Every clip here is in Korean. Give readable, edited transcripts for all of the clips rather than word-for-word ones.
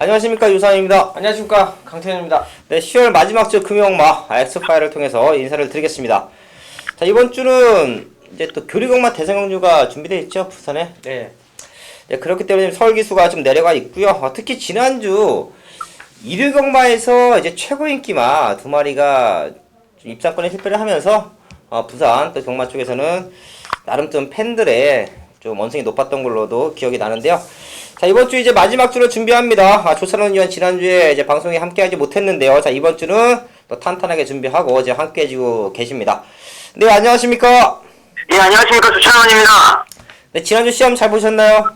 안녕하십니까, 유상입니다. 안녕하십니까, 강태현입니다. 네, 10월 마지막 주 금요일마 엑스파일을 통해서 인사를 드리겠습니다. 자, 이번 주는 이제 또 교리경마 대성경주가 준비되어 있죠, 부산에. 네. 네, 그렇기 때문에 서울 기수가 좀 내려가 있고요. 특히 지난주 일요경마에서 이제 최고 인기마 두 마리가 좀 입상권에 실패를 하면서 부산 또 경마 쪽에서는 나름 좀 팬들의 좀 원성이 높았던 걸로도 기억이 나는데요. 자, 이번 주 이제 마지막 주를 준비합니다. 조찬원 위원 지난주에 이제 방송에 함께하지 못했는데요. 자, 이번 주는 또 탄탄하게 준비하고 이제 함께 해주고 계십니다. 네, 안녕하십니까? 예, 안녕하십니까. 조찬원입니다. 네, 지난주 시험 잘 보셨나요?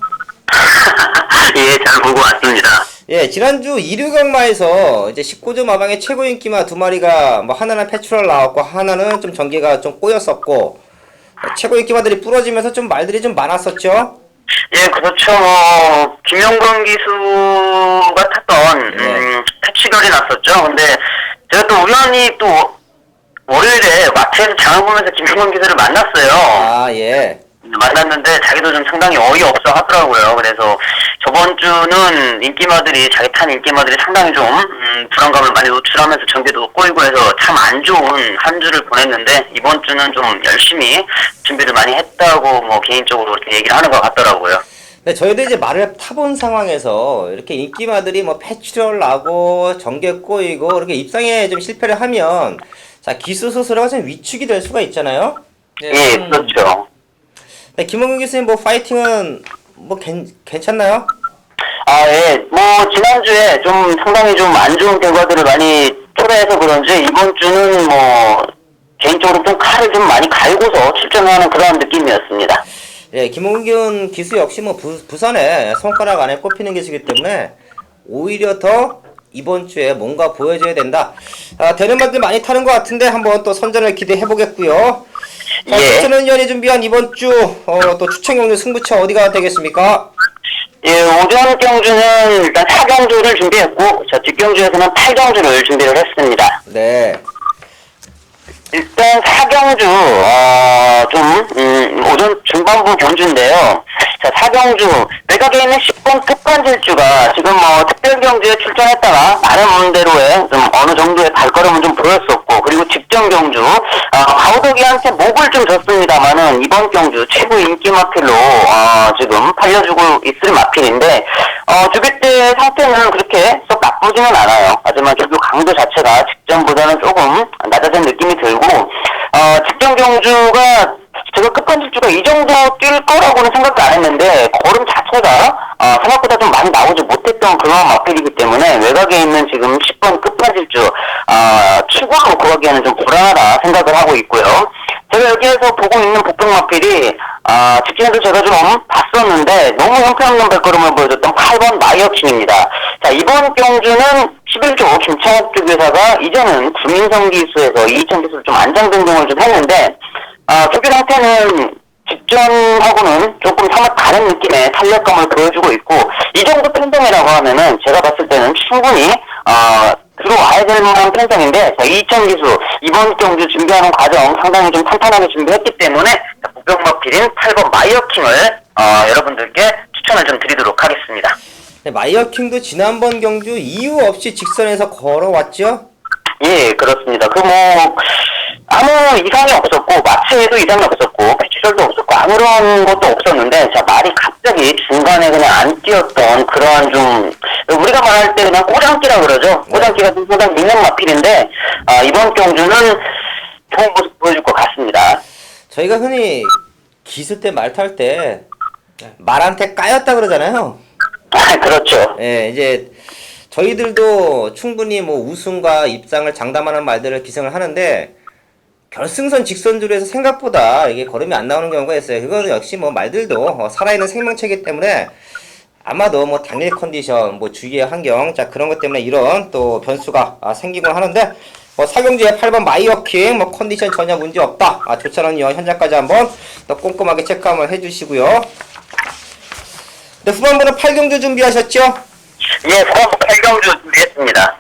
예, 잘 보고 왔습니다. 예, 지난주 일요경마에서 이제 19점 마방의 최고 인기마 두 마리가 뭐 하나는 패출을 나왔고 하나는 좀 전개가 좀 꼬였었고 최고 인기마들이 부러지면서 좀 말들이 좀 많았었죠? 예, 그렇죠. 김영건 기수가 탔던, 패치결이 났었죠. 근데 제가 또 우연히 또 월요일에 마트에서 장을 보면서 김영건 기수를 만났어요. 아, 예. 만났는데 자기도 좀 상당히 어이없어 하더라고요. 그래서 저번 주는 인기마들이, 자기 탄 인기마들이 상당히 좀 불안감을 많이 노출하면서 전개도 꼬이고 해서 참 안 좋은 한 주를 보냈는데 이번 주는 좀 열심히 준비를 많이 했다고 뭐 개인적으로 이렇게 얘기를 하는 것 같더라고요. 네, 저희도 이제 말을 타본 상황에서 이렇게 인기마들이 뭐 패출을 나고 전개 꼬이고 이렇게 입상에 좀 실패를 하면 자, 기수 스스로가 좀 위축이 될 수가 있잖아요? 네. 예, 그렇죠. 네, 김원근 교수님 뭐 파이팅은 뭐 괜찮나요? 아, 예. 뭐, 지난주에 좀 상당히 좀 안 좋은 결과들을 많이 초래해서 그런지, 이번 주는 뭐, 개인적으로 좀 칼을 좀 많이 갈고서 출전하는 그런 느낌이었습니다. 예, 김원균 기수 역시 뭐 부산에 손가락 안에 꼽히는 기수이기 때문에 오히려 더 이번 주에 뭔가 보여줘야 된다. 되는 말들 많이 타는 것 같은데 한번 또 선전을 기대해 보겠고요. 자, 예. 조찬원 위원이 준비한 이번 주 또 추천 경주 승부처 어디가 되겠습니까? 예, 오전 경주는 일단 4경주를 준비했고, 저 뒷경주에서는 8경주를 준비를 했습니다. 네. 일단 4경주, 오전 중반부 경주인데요. 자, 4경주, 외곽에 있는 10번 끝판질주가 지금 뭐 특별경주에 출전했다가 나름대로의 좀 어느 정도의 발걸음은 좀 보였었고, 그리고 직전 경주, 가우덕이한테 목을 좀 줬습니다만은 이번 경주 최고 인기 마필로, 지금 팔려주고 있을 마필인데, 주객대 상태는 그렇게 썩 나쁘지는 않아요. 하지만 결국 강도 자체가 직전보다는 조금 낮아진 느낌이 들고, 직전 경주가 제가 끝판질주가 이 정도 뛸 거라고는 생각도 안 했는데 걸음 자체가 생각보다 좀 많이 나오지 못했던 그런 마필이기 때문에 외곽에 있는 지금 10번 끝판질주 추가로 놓고 가기에는 좀 불안하다 생각을 하고 있고요. 제가 여기에서 보고 있는 복병 마필이 직전에도 제가 좀 봤었는데 너무 형편없는 발걸음을 보여줬던 8번 마이어킹입니다. 자, 이번 경주는 11조 김창욱 쪽에다가 이제는 구민성 기수에서 이희천 기수를 좀 안장변경을 좀 했는데 투기 상태는 직전하고는 조금 사뭇 다른 느낌의 탄력감을 보여주고 있고 이 정도 팽성이라고 하면은 제가 봤을 때는 충분히 들어와야 될 만한 팽성인데 이희천 기수 이번 경주 준비하는 과정 상당히 좀 탄탄하게 준비했기 때문에 복병마필인 8번 마이어킹을 여러분들께 추천을 좀 드리도록 하겠습니다. 네, 마이어킹도 지난번 경주 이유 없이 직선에서 걸어왔죠? 예, 그렇습니다. 아무 이상이 없었고, 마체에도 이상이 없었고, 배치절도 없었고, 아무런 것도 없었는데, 자, 말이 갑자기 중간에 그냥 안 뛰었던 그러한 좀, 우리가 말할 때 그냥 꼬장기라 그러죠. 꼬장기가 좀 상당히 있는 마필인데, 이번 경주는 좋은 모습 보여줄 것 같습니다. 저희가 흔히 기수 때 말 탈 때 말한테 까였다 그러잖아요. 그렇죠. 예, 이제 저희들도 충분히 뭐 우승과 입상을 장담하는 말들을 기승을 하는데 결승선 직선주로해서 생각보다 이게 걸음이 안 나오는 경우가 있어요. 그거는 역시 뭐 말들도 살아있는 생명체이기 때문에 아마도 뭐 당일 컨디션, 뭐 주위의 환경, 자 그런 것 때문에 이런 또 변수가 생기곤 하는데 뭐 사경주의 8번 마이어킹 뭐 컨디션 전혀 문제 없다. 조찬원 위원 현장까지 한번 더 꼼꼼하게 체크 한번 해주시고요. 네, 후반부는 8경주 준비하셨죠? 예, 후반부 8경주 준비했습니다.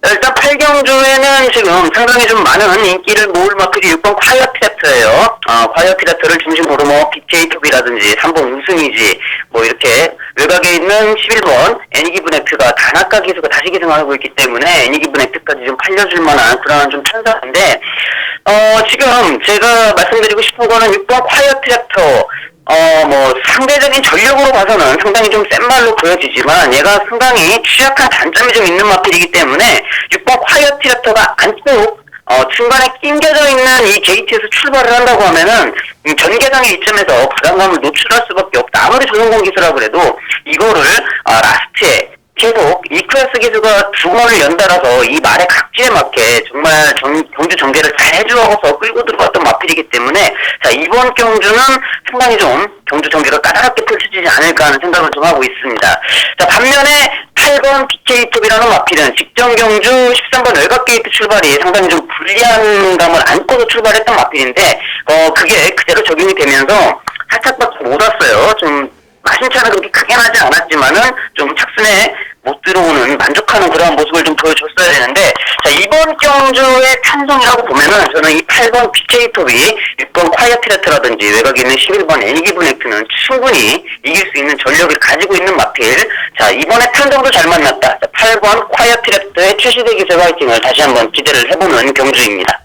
일단 8경주에는 지금 상당히 좀 많은 인기를 모을 마필이 6번 콰이어피라트예요. 콰이어피라트를 중심으로 뭐 BK2B라든지 3번 우승이지 뭐 이렇게 외곽에 있는 11번 애니기브네프가 다 아까 기수가 다시 기승하고 있기 때문에 애니기분 액트까지 좀 팔려줄 만한 그런 좀 편사인데, 지금 제가 말씀드리고 싶은 거는 6번 콰이어 트랩터, 상대적인 전력으로 봐서는 상당히 좀 센 말로 보여지지만 얘가 상당히 취약한 단점이 좀 있는 마필이기 때문에 6번 콰이어 트랩터가 안쪽 중간에 낑겨져 있는 이 게이트에서 출발을 한다고 하면은 전개상의 이점에서 부담감을 노출할 수밖에 없다. 아무리 조성공 기수라고 그래도 이거를 라스트에 계속 이 클래스 기수가 두 번을 연달아서 이 말의 각지에 맞게 정말 경주 전개를 잘 해주어서 끌고 들어왔던 마필이기 때문에 자 이번 경주는 상당히 좀 경주 전개가 까다롭게 펼쳐지지 않을까 하는 생각을 좀 하고 있습니다. 자 반면에 8번 BK톱이라는 마필은 직전 경주 13번 외곽 게이트 출발이 상당히 좀 불리한 감을 안고서 출발했던 마필인데 그게 그대로 적용이 되면서 살짝밖에 못 왔어요. 좀 마신차는 그렇게 크게 나지 않았지만은 좀 착순에 못 들어오는 만족하는 그런 모습을 좀 보여줬어야 되는데 자 이번 경주의 탄성이라고 보면은 저는 이 8번 BK톱이 6번 콰이어 트랩터라든지 외곽에 있는 11번 애니기분 액트는 충분히 이길 수 있는 전력을 가지고 있는 마필 자 이번에 탄성도 잘 만났다 자, 8번 콰이어 트랩터의 최시대 기세 화이팅을 다시 한번 기대를 해보는 경주입니다.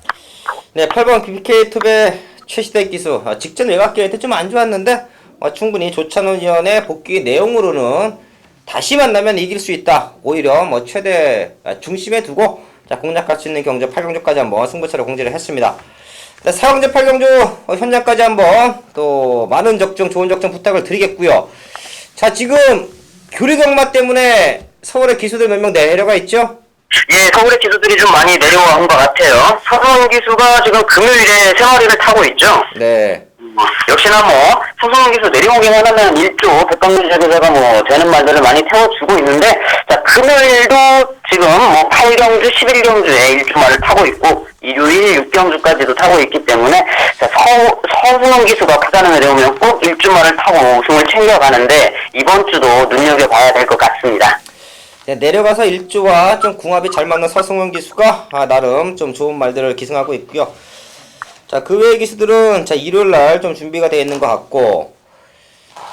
네, 8번 BK톱의 최시대 기수 직전 외곽 게이트 좀 안 좋았는데 충분히 조찬훈 위원의 복귀 내용으로는 다시 만나면 이길 수 있다. 오히려 최대 중심에 두고 공략할 수 있는 경주 8경주까지 한번 승부처를 공지를 했습니다. 4경주 8경주 현장까지 한번 또 많은 적중 좋은 적중 부탁을 드리겠고요. 자 지금 교류 경마 때문에 서울의 기수들 몇 명 내려가 있죠? 예, 서울의 기수들이 좀 많이 내려온 것 같아요. 서성 기수가 지금 금요일에 생활이를 타고 있죠? 네. 역시나 서성 기수 내려오긴 하면 1조 백광준 제도자가 되는 말들을 많이 태워주고 있는데, 자, 금요일도 지금 8경주, 11경주에 1주 말을 타고 있고, 일요일 6경주까지도 타고 있기 때문에, 자, 서승원 기수가 부산에 내려오면 꼭 1주 말을 타고 우승을 챙겨가는데, 이번 주도 눈여겨봐야 될 것 같습니다. 네, 내려가서 1조와 좀 궁합이 잘 맞는 서승원 기수가 나름 좀 좋은 말들을 기승하고 있고요. 자, 그 외의 기수들은 일요일날 좀 준비가 되어 있는 것 같고,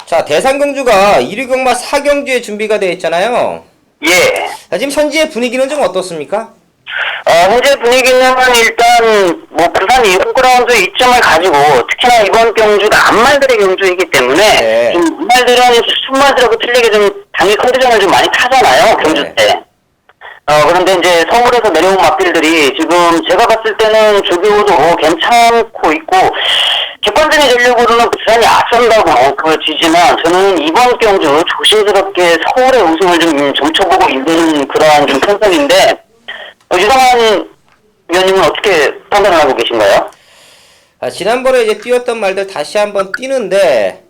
자, 대상경주가 1위 경마 4경주에 준비가 되어 있잖아요. 예. 자, 지금 현지의 분위기는 좀 어떻습니까? 현재 분위기는 일단 부산이 홈그라운드 이점을 가지고 특히나 이번 경주가 암말들의 경주이기 때문에 네. 좀 암말들은 순말들하고 틀리게 좀 당일 컨디션을 좀 많이 타잖아요 경주 네. 때. 그런데 이제 서울에서 내려온 마필들이 지금 제가 봤을 때는 조교도 괜찮고 있고 객관적인 전력으로는 부산이 앞선다고 보여지지만 저는 이번 경주 조심스럽게 서울의 우승을 좀 점쳐보고 있는 그러한 좀 편성인데 유성환 위원님은 어떻게 판단을 하고 계신가요? 지난번에 뛰었던 말들 다시 한번 뛰는데,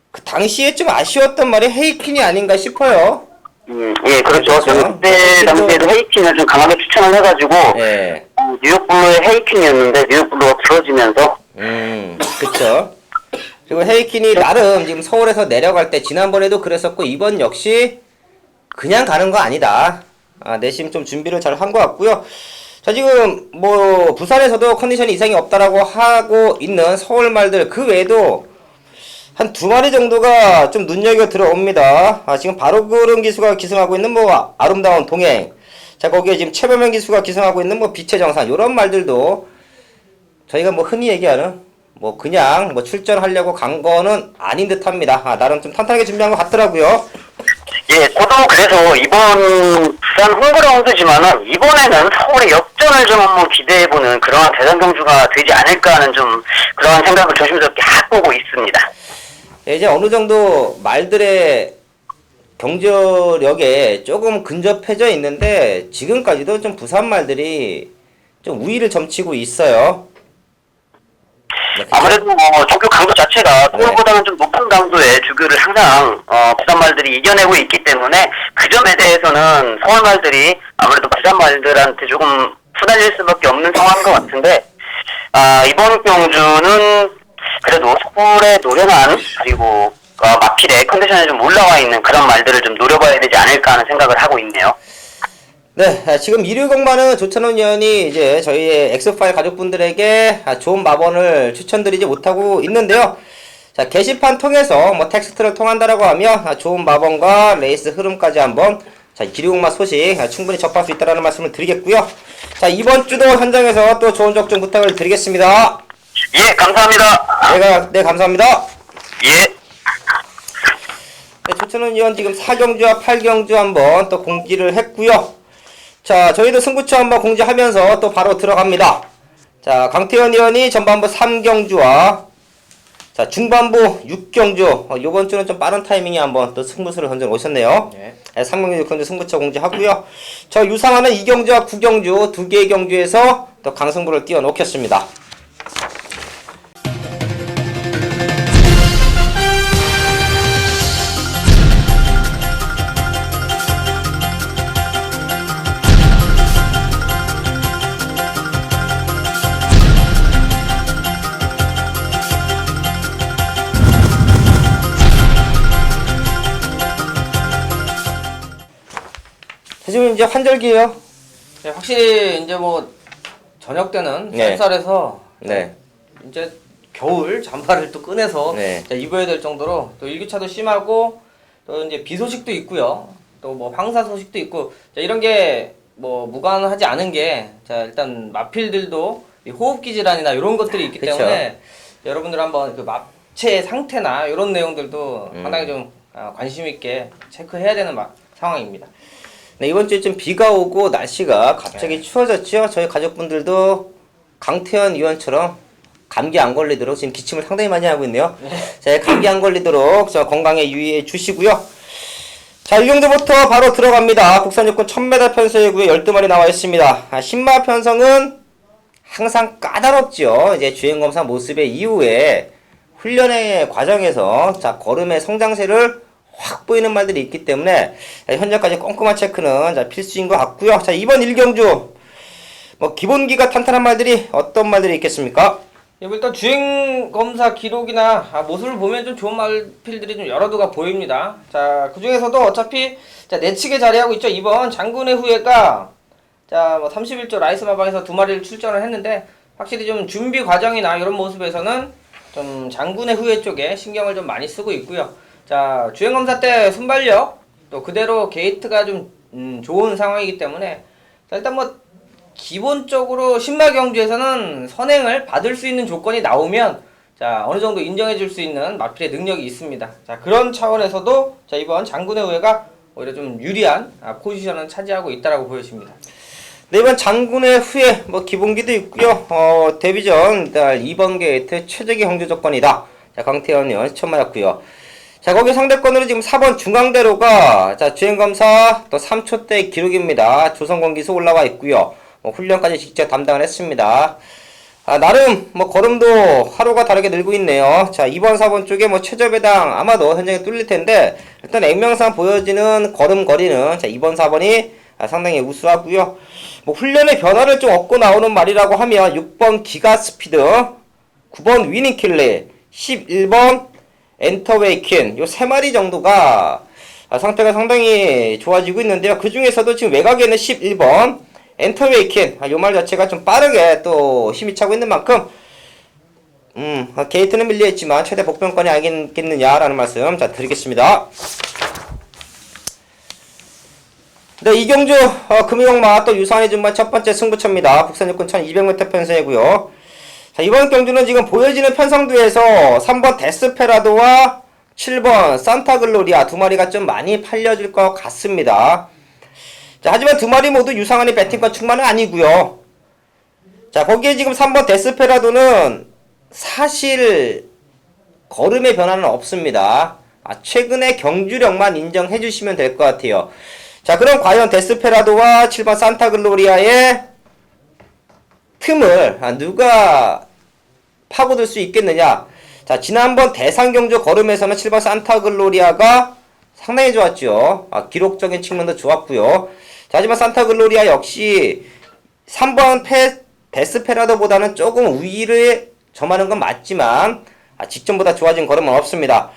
그 당시에 좀 아쉬웠던 말이 헤이킨이 아닌가 싶어요. 예, 그렇죠. 그렇죠. 그때 당시에도 헤이킨을 좀 강하게 추천을 해가지고, 예. 뉴욕블루의 헤이킨이었는데, 뉴욕블루가 부러지면서. 그쵸. 그리고 헤이킨이 나름 지금 서울에서 내려갈 때, 지난번에도 그랬었고, 이번 역시 그냥 가는 거 아니다. 내심 좀 준비를 잘 한 것 같고요. 자, 지금 부산에서도 컨디션이 이상이 없다라고 하고 있는 서울 말들 그 외에도 한 2마리 정도가 좀 눈여겨 들어옵니다. 지금 바로그름 기수가 기승하고 있는 아름다운 동행. 자, 거기에 지금 최범현 기수가 기승하고 있는 빛의 정상. 요런 말들도 저희가 흔히 얘기하는 그냥 출전하려고 간 거는 아닌 듯 합니다. 나름 좀 탄탄하게 준비한 것 같더라고요. 예, 저도 그래서 이번 부산 홈그라운드지만은 이번에는 서울의 역전을 좀 한번 기대해보는 그러한 대상경주가 되지 않을까 하는 좀 그러한 생각을 조심스럽게 하고 있습니다. 네, 이제 어느 정도 말들의 경제력에 조금 근접해져 있는데 지금까지도 좀 부산 말들이 좀 우위를 점치고 있어요. 네, 아무래도 조교 강도 자체가 서울보다는 좀 높은 강도의 조교를 항상 부산 말들이 이겨내고 있기 때문에 그 점에 대해서는 서울 말들이 아무래도 부산 말들한테 조금 후달릴 수밖에 없는 상황인 것 같은데 이번 경주는 그래도 서울의 노련한 그리고 마필의 컨디션에 좀 올라와 있는 그런 말들을 좀 노려봐야 되지 않을까 하는 생각을 하고 있네요. 네, 지금 일요 경마는 조찬훈 위원이 이제 저희의 엑스파일 가족분들에게 좋은 마번을 추천드리지 못하고 있는데요. 자, 게시판 통해서 텍스트를 통한다라고 하면 좋은 마번과 레이스 흐름까지 한번 자, 기리공마 소식 충분히 접할 수 있다는 말씀을 드리겠고요. 자, 이번 주도 현장에서 또 좋은 적좀 부탁을 드리겠습니다. 예, 감사합니다. 네, 감사합니다. 예. 네, 조천은 위원 지금 4경주와 8경주 한번 또 공지를 했고요. 자, 저희도 승부처 한번 공지하면서 또 바로 들어갑니다. 자, 강태현 위원이 전반부 3경주와 자, 중반부 6경주 요번 주는 좀 빠른 타이밍에 한번 또 승부수를 던져 오셨네요. 네. 3경주 6경주 승부처 공지하고요. 저 유상하는 2경주와 9경주 두 개의 경주에서 또 강승부를 띄워 놓겠습니다. 지금 이제 환절기예요. 네, 확실히 이제 뭐 저녁 때는 네. 쌀쌀해서 네. 이제 겨울 잠바를 또 꺼내서 네. 입어야 될 정도로 또 일교차도 심하고 또 이제 비 소식도 있고요. 또 뭐 황사 소식도 있고 자, 이런 게 뭐 무관하지 않은 게 자, 일단 마필들도 이 호흡기 질환이나 이런 것들이 있기 그쵸. 때문에 여러분들 한번 그 마체 상태나 이런 내용들도 상당히 좀 관심 있게 체크해야 되는 상황입니다. 네, 이번 주에 좀 비가 오고 날씨가 갑자기 추워졌죠. 저희 가족분들도 강태현 위원처럼 감기 안 걸리도록 지금 기침을 상당히 많이 하고 있네요. 자, 감기 안 걸리도록 저 건강에 유의해 주시고요. 자, 1경주부터 바로 들어갑니다. 국산 육군 1000m 편성이고요. 12마리 나와 있습니다. 신마 편성은 항상 까다롭죠. 이제 주행검사 모습의 이후에 훈련의 과정에서 자, 걸음의 성장세를 확 보이는 말들이 있기 때문에 현재까지 꼼꼼한 체크는 자, 필수인 것 같고요. 자, 이번 1경주 뭐 기본기가 탄탄한 말들이 어떤 말들이 있겠습니까? 일단 주행 검사 기록이나 모습을 보면 좀 좋은 말필들이 좀 여러 두가 보입니다. 자, 그 중에서도 어차피 자, 내측에 자리하고 있죠. 이번 장군의 후예가 자, 뭐 31조 라이스 마방에서 2마리를 출전을 했는데 확실히 좀 준비 과정이나 이런 모습에서는 좀 장군의 후예 쪽에 신경을 좀 많이 쓰고 있고요. 자, 주행 검사 때 순발력 또 그대로 게이트가 좀 좋은 상황이기 때문에 자, 일단 뭐 기본적으로 신마 경주에서는 선행을 받을 수 있는 조건이 나오면 자, 어느 정도 인정해 줄 수 있는 마필의 능력이 있습니다. 자, 그런 차원에서도 자, 이번 장군의 후예가 오히려 좀 유리한 포지션을 차지하고 있다라고 보여집니다. 네, 이번 장군의 후예 뭐 기본기도 있고요. 데뷔전 2번 게이트 최적의 경주 조건이다. 자, 강태현 의원 처음 맞았고요. 자, 거기 상대권으로 지금 4번 중앙대로가 자, 주행검사 또 3초대 기록입니다. 조선권기수 올라와 있고요. 훈련까지 직접 담당을 했습니다. 나름 뭐 걸음도 하루가 다르게 늘고 있네요. 자, 2번 4번 쪽에 뭐 최저배당 아마도 현장에 뚫릴 텐데 일단 액면상 보여지는 걸음 거리는 자, 2번 4번이 상당히 우수하고요. 뭐 훈련의 변화를 좀 얻고 나오는 말이라고 하면 6번 기가 스피드, 9번 위닝킬리, 11번 엔터웨이킨 요 3마리 정도가 상태가 상당히 좋아지고 있는데요. 그 중에서도 지금 외곽에는 11번 엔터웨이킨 요 말 자체가 좀 빠르게 또 힘이 차고 있는 만큼 게이트는 밀려있지만 최대 복병권이 아니겠느냐라는 말씀 자 드리겠습니다. 네, 이경주 금이용마 또 유산의 준반 첫 번째 승부처입니다. 국산육군 1200m 편성이고요. 자, 이번 경주는 지금 보여지는 편성도에서 3번 데스페라도와 7번 산타글로리아 두 마리가 좀 많이 팔려질 것 같습니다. 자, 하지만 두 마리 모두 유상한의 배팅권 충만은 아니고요. 자, 거기에 지금 3번 데스페라도는 사실 걸음의 변화는 없습니다. 최근의 경주력만 인정해 주시면 될 것 같아요. 자, 그럼 과연 데스페라도와 7번 산타글로리아의 틈을 누가 파고들 수 있겠느냐. 자, 지난번 대상경주 걸음에서는 7번 산타글로리아가 상당히 좋았죠. 기록적인 측면도 좋았고요. 자, 하지만 산타글로리아 역시 3번 데스페라도보다는 조금 우위를 점하는 건 맞지만 직전보다 좋아진 걸음은 없습니다.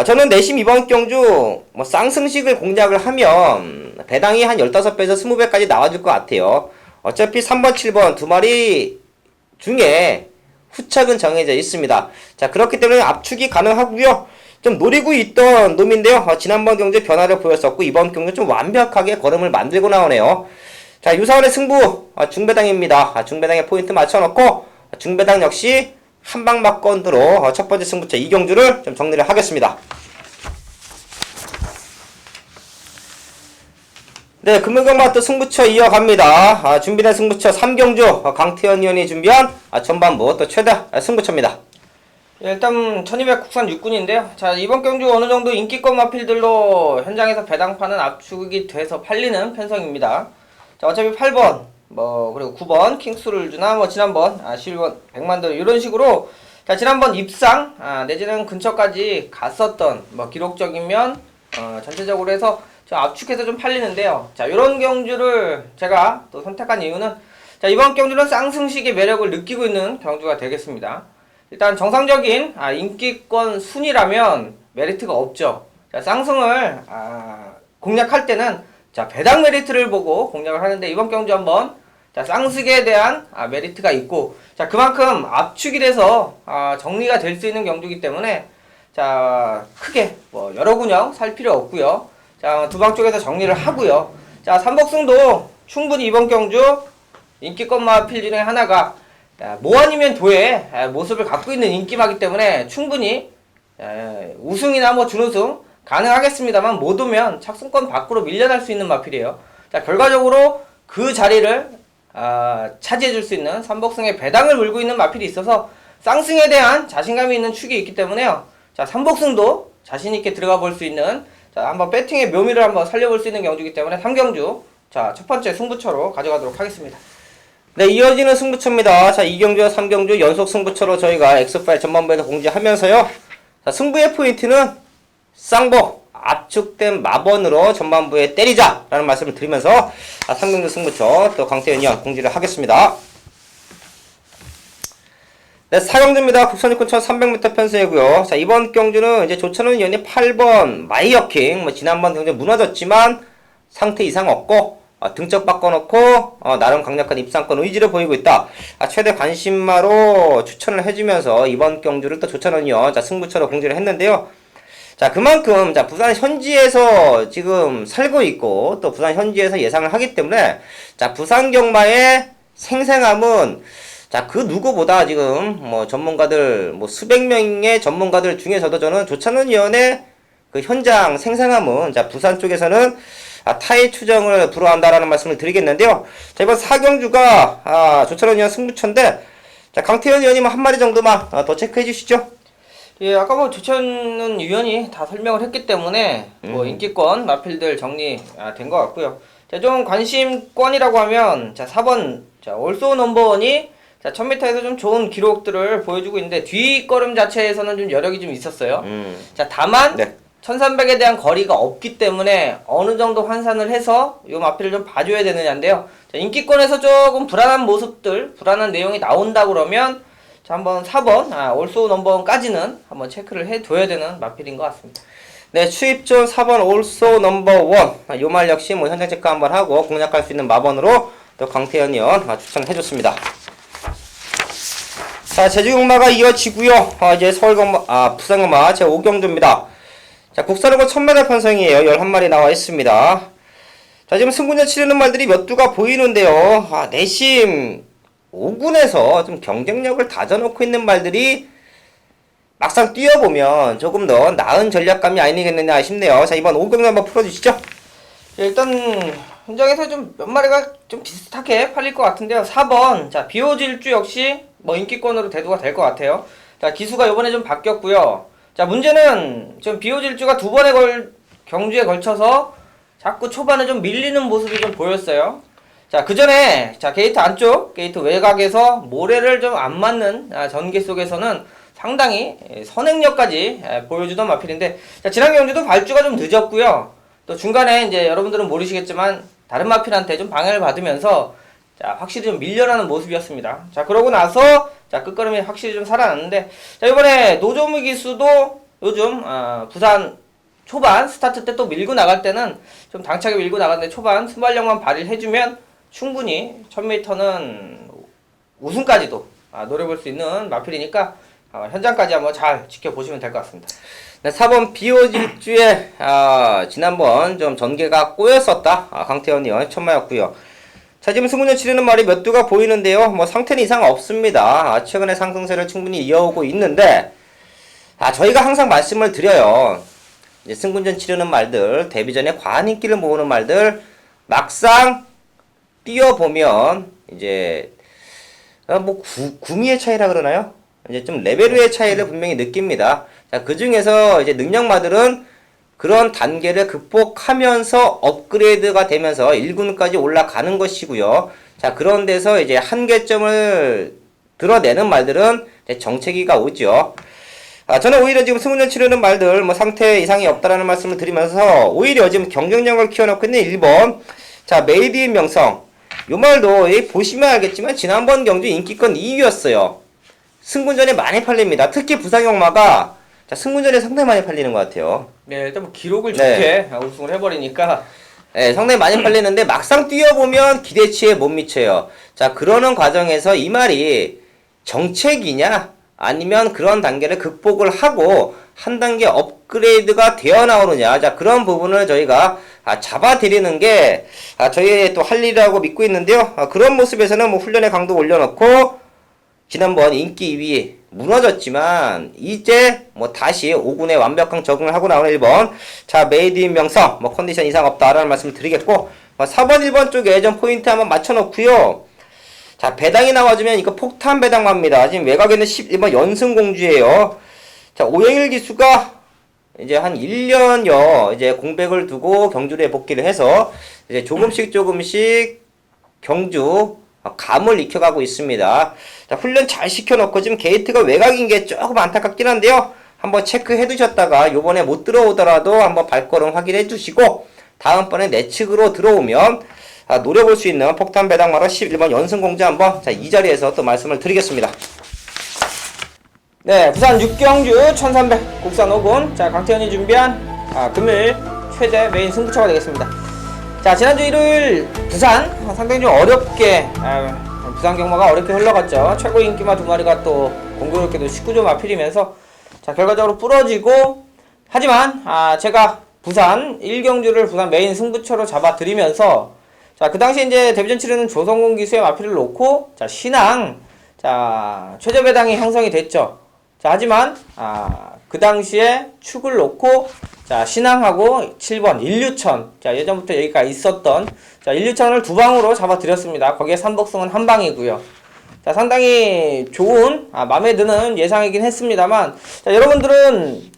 저는 내심 이번 경주 뭐 쌍승식을 공략을 하면 배당이 한 15배에서 20배까지 나와줄 것 같아요. 어차피 3번, 7번 두 마리 중에 후착은 정해져 있습니다. 자, 그렇기 때문에 압축이 가능하고요. 좀 노리고 있던 놈인데요. 지난번 경주 변화를 보였었고 이번 경주 좀 완벽하게 걸음을 만들고 나오네요. 자, 유사원의 승부 중배당입니다. 중배당에 포인트 맞춰놓고 중배당 역시 한방 막건으로 첫 번째 승부처 이 경주를 좀 정리를 하겠습니다. 네, 금요경마 또 승부처 이어갑니다. 준비된 승부처 3경주 강태현 의원이 준비한 전반부 또 최다 승부처입니다. 예, 일단 1200 국산 육군인데요. 자, 이번 경주 어느 정도 인기권 마필들로 현장에서 배당파는 압축이 돼서 팔리는 편성입니다. 자, 어차피 8번, 그리고 9번 킹스를 주나, 지난번 11번 백만들 이런 식으로, 자, 지난번 입상, 내지는 근처까지 갔었던, 기록적이면, 전체적으로 해서 좀 압축해서 좀 팔리는데요. 자, 요런 경주를 제가 또 선택한 이유는, 자, 이번 경주는 쌍승식의 매력을 느끼고 있는 경주가 되겠습니다. 일단 정상적인 인기권 순위라면 메리트가 없죠. 자, 쌍승을 공략할 때는 자, 배당 메리트를 보고 공략을 하는데 이번 경주 한번 자, 쌍승에 대한 메리트가 있고, 자, 그만큼 압축이 돼서 정리가 될 수 있는 경주이기 때문에 자, 크게 여러 군영 살 필요 없고요. 자, 두방 쪽에서 정리를 하고요. 자, 삼복승도 충분히 이번 경주 인기권 마필 중에 하나가 뭐 아니면 도의 모습을 갖고 있는 인기마기 때문에 충분히 우승이나 준우승 가능하겠습니다만 못 오면 착승권 밖으로 밀려날 수 있는 마필이에요. 자, 결과적으로 그 자리를 차지해 줄 수 있는 삼복승의 배당을 물고 있는 마필이 있어서 쌍승에 대한 자신감이 있는 축이 있기 때문에요. 자, 삼복승도 자신있게 들어가 볼 수 있는, 자, 한번 배팅의 묘미를 한번 살려볼 수 있는 경주이기 때문에 3경주 자, 첫 번째 승부처로 가져가도록 하겠습니다. 네, 이어지는 승부처입니다. 자, 2경주와 3경주 연속 승부처로 저희가 엑스파일 전반부에서 공지하면서요. 자, 승부의 포인트는 쌍복, 압축된 마번으로 전반부에 때리자! 라는 말씀을 드리면서 3경주 승부처 또 강태현 의원 공지를 하겠습니다. 네, 4경주입니다. 국산육군 1300m 편승이고요. 자, 이번 경주는 이제 조찬훈 의원이 8번 마이어킹, 지난번 경주 무너졌지만 상태 이상 없고, 등짝 바꿔놓고 나름 강력한 입상권 의지를 보이고 있다. 최대 관심마로 추천을 해주면서 이번 경주를 또 조찬훈 의원 승부처로 공지를 했는데요. 자, 그만큼 부산 현지에서 지금 살고 있고 또 부산 현지에서 예상을 하기 때문에 자, 부산 경마의 생생함은 자, 그 누구보다 지금 전문가들 수백 명의 전문가들 중에서도 저는 조찬훈 의원의 그 현장 생생함은 자, 부산 쪽에서는 타의 추정을 불허한다라는 말씀을 드리겠는데요. 자, 이번 4경주가 조찬훈 의원 승부처인데, 자, 강태현 의원님 한 마디 정도만 더 체크해 주시죠. 예, 아까 조찬훈 의원이 다 설명을 했기 때문에 인기권 마필들 정리된 것 같고요. 자, 좀 관심권이라고 하면 자, 4번 자, 올소 넘버원이 자, 1000m에서 좀 좋은 기록들을 보여주고 있는데 뒷걸음 자체에서는 좀 여력이 좀 있었어요. 자, 다만 네. 1300에 대한 거리가 없기 때문에 어느 정도 환산을 해서 요 마필을 좀 봐줘야 되느냐인데요. 자, 인기권에서 조금 불안한 모습들, 불안한 내용이 나온다 그러면 자, 한번 4번 올소 넘버원까지는 한번 체크를 해둬야 되는 마필인 것 같습니다. 네, 추입존 4번 올소 넘버원 요 말 역시 현장 체크 한번 하고 공략할 수 있는 마번으로 또 강태현 의원 추천해줬습니다. 자, 제주경마가 이어지고요. 이제 서울경마, 부산경마 제5경주입니다. 자, 국산으로 1000m 편성이에요. 11마리 나와 있습니다. 자, 지금 승부전 치르는 말들이 몇 두가 보이는데요. 내심 5군에서 좀 경쟁력을 다져놓고 있는 말들이 막상 뛰어보면 조금 더 나은 전략감이 아니겠느냐 싶네요. 자, 이번 5경주 한번 풀어주시죠. 일단 현장에서 좀 몇 마리가 좀 비슷하게 팔릴 것 같은데요. 4번 자, 비오질주 역시 인기권으로 대두가 될 것 같아요. 자, 기수가 요번에 좀 바뀌었고요. 자, 문제는 좀 비오질주가 두 번의 경주에 걸쳐서 자꾸 초반에 좀 밀리는 모습이 좀 보였어요. 자, 그 전에 자, 게이트 안쪽, 게이트 외곽에서 모래를 좀 안 맞는 전개 속에서는 상당히 선행력까지 보여주던 마필인데, 자, 지난 경주도 발주가 좀 늦었고요. 또 중간에 이제 여러분들은 모르시겠지만 다른 마필한테 좀 방해를 받으면서 자, 확실히 좀 밀려나는 모습이었습니다. 자, 그러고 나서 자, 끝걸음이 확실히 좀 살아났는데, 자, 이번에 노조무 기수도 요즘 부산 초반 스타트 때 또 밀고 나갈 때는 좀 당차게 밀고 나갔는데 초반 순발력만 발휘를 해주면 충분히 1000m는 우승까지도 노려볼 수 있는 마필이니까 현장까지 한번 잘 지켜보시면 될 것 같습니다. 네, 4번 비오질주에 지난번 좀 전개가 꼬였었다. 강태현 의원 천마였고요. 자, 지금 승부전 치르는 말이 몇 두가 보이는데요. 뭐 상태는 이상 없습니다. 최근에 상승세를 충분히 이어오고 있는데, 저희가 항상 말씀을 드려요. 이제 승군전 치르는 말들, 데뷔전에 과한 인기를 모으는 말들, 막상 뛰어보면 이제 뭐 구미의 차이라 그러나요? 이제 좀 레벨의 차이를 분명히 느낍니다. 자, 그 중에서 이제 능력마들은 그런 단계를 극복하면서 업그레이드가 되면서 1군까지 올라가는 것이고요. 자, 그런 데서 이제 한계점을 드러내는 말들은 이제 정체기가 오죠. 저는 오히려 지금 승부전 치르는 말들, 뭐 상태 이상이 없다라는 말씀을 드리면서 오히려 지금 경쟁력을 키워놓고 있는 1번, 자, 메이드 인 명성. 요 말도 보시면 알겠지만 지난번 경주 인기권 2위였어요. 승군전에 많이 팔립니다. 특히 부상영마가 자, 승군전에 상당히 많이 팔리는 것 같아요. 네, 일단 뭐 기록을 좋게 우승을 해버리니까. 네, 상당히 많이 팔리는데 막상 뛰어보면 기대치에 못 미쳐요. 자, 그러는 과정에서 이 말이 정책이냐 아니면 그런 단계를 극복을 하고 한 단계 업그레이드가 되어 나오느냐. 자, 그런 부분을 저희가 잡아드리는 게 저희의 또 할 일이라고 믿고 있는데요. 그런 모습에서는 뭐 훈련의 강도 올려놓고 지난번 인기 2위 무너졌지만 이제 뭐 다시 5군에 완벽한 적응을 하고 나오는 1번, 자, 메이드 인 명성, 뭐 컨디션 이상 없다라는 말씀을 드리겠고, 4번 1번 쪽에 좀 포인트 한번 맞춰놓고요. 자, 배당이 나와주면 이거 폭탄 배당합니다. 지금 외곽에는 11번 연승공주예요. 자, 오영일 기수가 이제 한 1년여 이제 공백을 두고 경주에 복귀를 해서 이제 조금씩 경주 감을 익혀가고 있습니다. 자, 훈련 잘 시켜놓고 지금 게이트가 외곽인 게 조금 안타깝긴 한데요. 한번 체크해 두셨다가 요번에 못 들어오더라도 한번 발걸음 확인해 주시고 다음번에 내측으로 들어오면 노려볼 수 있는 폭탄 배당마로 11번 연승공주 한번 이 자리에서 또 말씀을 드리겠습니다. 네, 부산 6경주 1300 국산 5군. 자, 강태현이 준비한 금일 최대 메인 승부처가 되겠습니다. 자, 지난주 일요일 부산 상당히 좀 어렵게 부산 경마가 어렵게 흘러갔죠. 최고 인기마 2마리가 또 공교롭게도 19조 마필이면서 자, 결과적으로 부러지고, 하지만 제가 부산 1경주를 부산 메인 승부처로 잡아드리면서 자, 그 당시 이제 데뷔전 치르는 조성공 기수의 마필을 놓고 자, 신앙 최저 배당이 형성이 됐죠. 자, 하지만 그 당시에 축을 놓고 자, 신앙하고 7번 인류천, 자, 예전부터 여기가 있었던 자, 인류천을 2방으로 잡아드렸습니다. 거기에 삼복승은 1방이고요. 자, 상당히 좋은 마음에 드는 예상이긴 했습니다만, 자, 여러분들은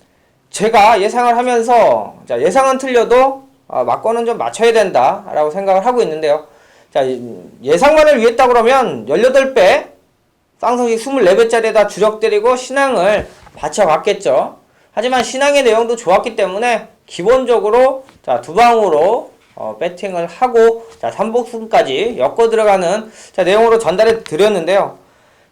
제가 예상을 하면서 자, 예상은 틀려도 막권은 좀 맞춰야 된다 라고 생각을 하고 있는데요. 자, 예상만을 위했다 그러면 18배 쌍성식 24배짜리에다 주력 때리고 신앙을 받쳐갔겠죠. 하지만 신앙의 내용도 좋았기 때문에 기본적으로 자, 2방으로 배팅을 하고 자, 3복승까지 엮어 들어가는 자, 내용으로 전달해 드렸는데요.